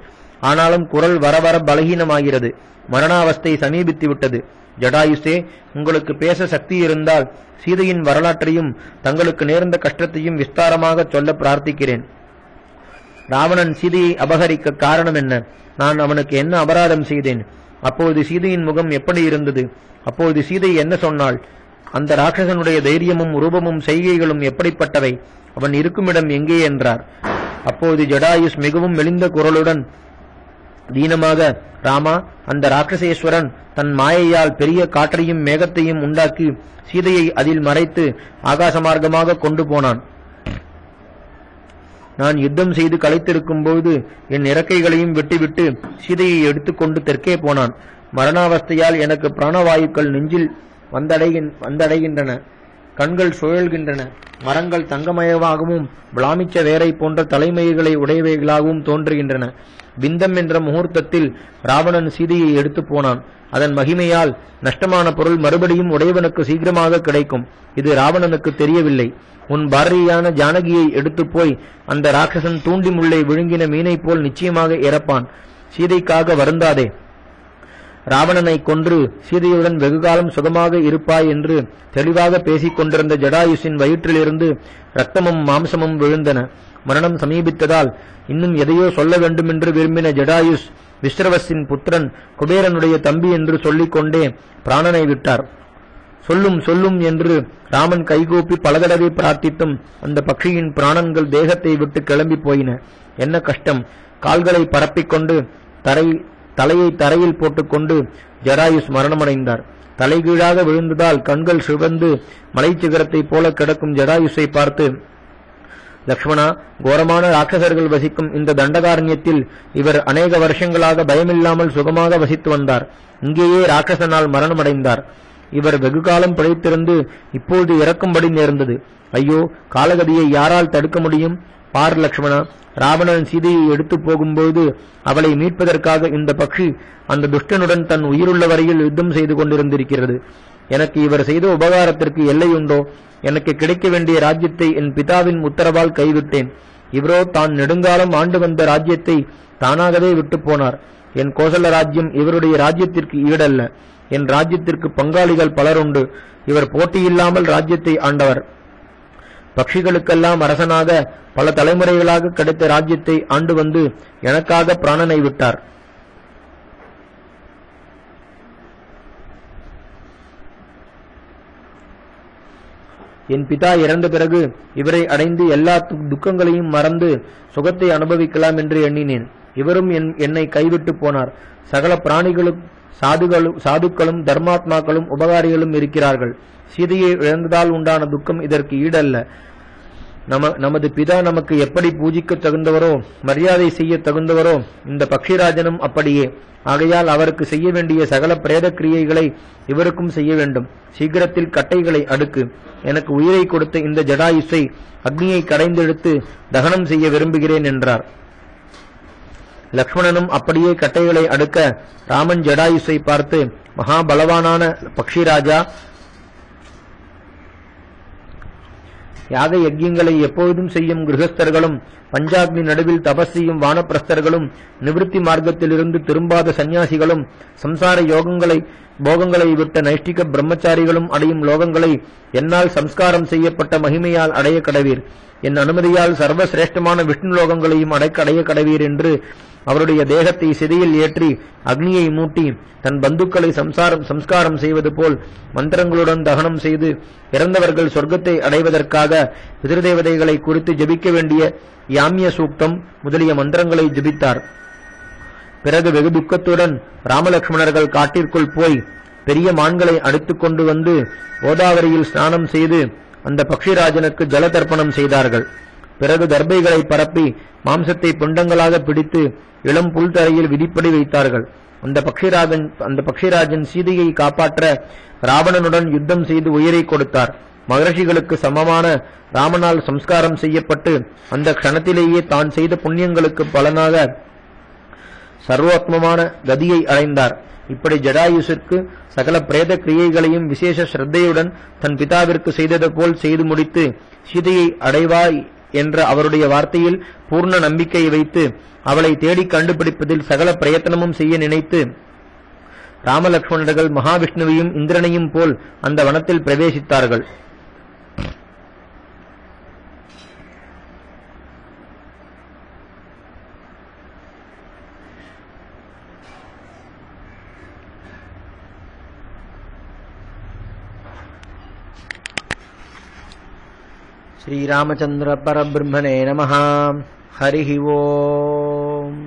ஆனாலும் குரல் வர வர பலகீனமாகிறது. மரணாவஸ்தை சமீபித்து விட்டது. ஜடாயுசே, உங்களுக்கு பேச சக்தி இருந்தால் சீதையின் வரலாற்றையும் தங்களுக்கு நேர்ந்த கஷ்டத்தையும் விஸ்தாரமாக சொல்ல பிரார்த்திக்கிறேன். ராவணன் சீதையை அபகரிக்க காரணம் என்ன? நான் அவனுக்கு என்ன அபராதம் செய்தேன்? அப்போது சீதையின் முகம் எப்படி இருந்தது? அப்போது சீதை என்ன சொன்னாள்? அந்த ராட்சசனுடைய தைரியமும் ரூபமும் செய்கைகளும் எப்படிப்பட்டவை? அவன் இருக்குமிடம் எங்கே என்றார். அப்போது ஜடாயுஸ் மிகவும் மெலிந்த குரலுடன் தீனமாக, ராமா, அந்த ராட்சசேஸ்வரன் தன் மாயையால் பெரிய காற்றையும் மேகத்தையும் உண்டாக்கி சீதையை அதில் மறைத்து ஆகாச மார்க்கமாக கொண்டு போனான். நான் யுத்தம் செய்து களைத்திருக்கும் போது என் இறக்கைகளையும் விட்டுவிட்டு சீதையை எடுத்துக்கொண்டு தெற்கே போனான். மரணாவஸ்தையால் எனக்கு பிராணவாயுக்கள் நெஞ்சில் வந்தடைகின்றன, கண்கள் சுழல்கின்றன, மரங்கள் தங்கமயமாகவும் விளாமிச்ச வேரை போன்ற தலைமயிர்களை உடையவைகளாகவும் தோன்றுகின்றன. விந்தம் என்ற முகூர்த்தத்தில் ராவணன் சீதையை எடுத்து போனான். அதன் மகிமையால் நஷ்டமான பொருள் மறுபடியும் உடையவனுக்கு சீக்கிரமாக கிடைக்கும். இது ராவணனுக்கு தெரியவில்லை. உன் பாரதியான ஜானகியை எடுத்து போய் அந்த ராட்சசன் தூண்டி முள்ளை விழுங்கின மீனை போல் நிச்சயமாக இறப்பான். சீதைக்காக வருந்தாதே. ராவணனை கொன்று சீதையுடன் வெகுகாலம் சுகமாக இருப்பாய் என்று தெளிவாக பேசிக் கொண்டிருந்த ஜடாயுசின் வயிற்றிலிருந்து இரத்தமும் மாம்சமும் விழுந்தன. மரணம் சமீபித்ததால் இன்னும் எதையோ சொல்ல வேண்டுமென்று விரும்பின ஜடாயுஸ் விஸ்ரவசின் புத்திரன் குபேரனுடைய தம்பி என்று சொல்லிக் கொண்டே பிராணனை விட்டார். சொல்லும் சொல்லும் என்று ராமன் கைகூப்பி பலதடவை பிரார்த்தித்தும் அந்த பட்சியின் பிராணங்கள் தேகத்தை விட்டு கிளம்பி போயின. என்ன கஷ்டம்! கால்களை பரப்பிக்கொண்டு தலையை தரையில் போட்டுக்கொண்டு ஜடாயுஸ் மரணமடைந்தார். தலைகீழாக விழுந்ததால் கண்கள் சிவந்து மலைச்சிகரத்தை போல கிடக்கும் ஜடாயுசை பார்த்து, லக்ஷ்மணா, கோரமான ராட்சசர்கள் வசிக்கும் இந்த தண்டகாரண்யத்தில் இவர் அநேக வருஷங்களாக பயமில்லாமல் சுகமாக வசித்து வந்தார். இங்கேயே ராட்சசனால் மரணமடைந்தார். இவர் வெகுகாலம் பிழைத்திருந்து இப்போது இறக்கும்படி நேர்ந்தது. ஐயோ, காலகதியை யாரால் தடுக்க முடியும்? பார் லக்ஷ்மணா, ராவணன் சீதையை எடுத்து போகும்போது அவளை மீட்பதற்காக இந்த பக்ஷி அந்த துஷ்டனுடன் தன் உயிருள்ள வரையில் யுத்தம் செய்து கொண்டிருந்திருக்கிறது. எனக்கு இவர் செய்த உபகாரத்திற்கு எல்லையுண்டோ? எனக்கு கிடைக்க வேண்டிய ராஜ்யத்தை என் பிதாவின் உத்தரவால் கைவிட்டேன். இவரோ தான் நெடுங்காலம் ஆண்டு வந்த ராஜ்யத்தை தானாகவே விட்டு போனார். என் கோசல ராஜ்யம் இவருடைய ராஜ்யத்திற்கு ஈடல்ல. என் ராஜ்யத்திற்கு பங்காளிகள் பலருண்டு. இவர் போட்டியில்லாமல் ராஜ்யத்தை ஆண்டவர். பட்சிகளுக்கெல்லாம் அரசனாக பல தலைமுறைகளாக கிடைத்த ராஜ்யத்தை ஆண்டு வந்து எனக்காக பிராணனை விட்டார். என் பிதா இறந்த பிறகு இவரை அடைந்து எல்லா துக்கங்களையும் மறந்து சுகத்தை அனுபவிக்கலாம் என்று எண்ணினேன். இவரும் என்னை கைவிட்டு போனார். சகல பிராணிகளும் சாதுக்களும் தர்மாத்மாக்களும் உபகாரிகளும் இருக்கிறார்கள். சீதையை இழந்ததால் உண்டான துக்கம் இதற்கு ஈடல்ல. நமது பிதா நமக்கு எப்படி பூஜிக்க தகுந்தவரோ, மரியாதை செய்ய தகுந்தவரோ, இந்த பக்ஷிராஜனும் அப்படியே. ஆகையால் அவருக்கு செய்ய வேண்டிய சகல பிரேத கிரியைகளை இவருக்கும் செய்ய வேண்டும். சீக்கிரத்தில் கட்டைகளை அடுக்கு. எனக்கு உயிரை கொடுத்த இந்த ஜடாயுசை அக்னியை கடைந்தெடுத்து தகனம் செய்ய விரும்புகிறேன் என்றார். லக்ஷ்மணனும் அப்படியே கட்டைகளை அடுக்க ராமன் ஜடாயுசை பார்த்து, மகாபலவானான பக்ஷிராஜா, யாக யஜ்யங்களை எப்போதும் செய்யும் கிரகஸ்தர்களும், பஞ்சாக்னி நடுவில் தபஸ் செய்யும் வானப்பிரஸ்தர்களும், நிவிருத்தி மார்க்கத்திலிருந்து திரும்பாத சந்நியாசிகளும், சம்சார போகங்களை விட்ட நைஷ்டிக பிரம்மச்சாரிகளும் அடையும் லோகங்களை என்னால் சம்ஸ்காரம் செய்யப்பட்ட மகிமையால் அடைய கடவீர். என் அனுமதியால் சர்வசிரேஷ்டமான விஷ்ணு லோகங்களையும் அடைய கடவீர் என்று அவருடைய தேகத்தை சிதையில் ஏற்றி அக்னியை மூட்டி தன் பந்துக்களை சம்ஸ்காரம் செய்வது போல் மந்திரங்களுடன் தகனம் செய்து இறந்தவர்கள் சொர்க்கத்தை அடைவதற்காக பிதிருதேவதைகளை குறித்து ஜபிக்க வேண்டிய யாமிய சூக்தம் முதலிய மந்திரங்களை ஜபித்தார். பிறகு வெகு துக்கத்துடன் ராமலட்சுமணர்கள் காட்டிற்குள் போய் பெரிய மான்களை அடித்துக் கொண்டு வந்து கோதாவரியில் ஸ்நானம் செய்து அந்த பக்ஷிராஜனுக்கு ஜல தர்ப்பணம் செய்தார்கள். பிறகு தர்பைகளை பரப்பி மாம்சத்தை பிண்டங்களாக பிடித்து இளம் புல்தரையில் விதிப்படி வைத்தார்கள். அந்த பக்ஷிராஜன் சீதையை காப்பாற்ற ராவணனுடன் யுத்தம் செய்து உயிரை கொடுத்தார். மகர்ஷிகளுக்கு சமமான ராமனால் சம்ஸ்காரம் செய்யப்பட்டு அந்த க்ஷணத்திலேயே தான் செய்த புண்ணியங்களுக்கு பலனாக சர்வோத்மமான கதியை அடைந்தார். இப்படி ஜடாயுசிற்கு சகல பிரேத கிரியைகளையும் விசேஷ ஸ்ரத்தையுடன் தன் பிதாவிற்கு செய்தது போல் செய்து முடித்து சீதையை அடைவாய் என்ற அவருடைய வார்த்தையில் பூர்ண நம்பிக்கையை வைத்து அவளை தேடி கண்டுபிடிப்பதில் சகல பிரயத்தனமும் செய்ய நினைத்து ராமலட்சுமணர்கள் மகாவிஷ்ணுவையும் இந்திரனையும் போல் அந்த வனத்தில் பிரவேசித்தார்கள். श्रीरामचंद्र परब्रह्मणे नमः. हरिः ओम्.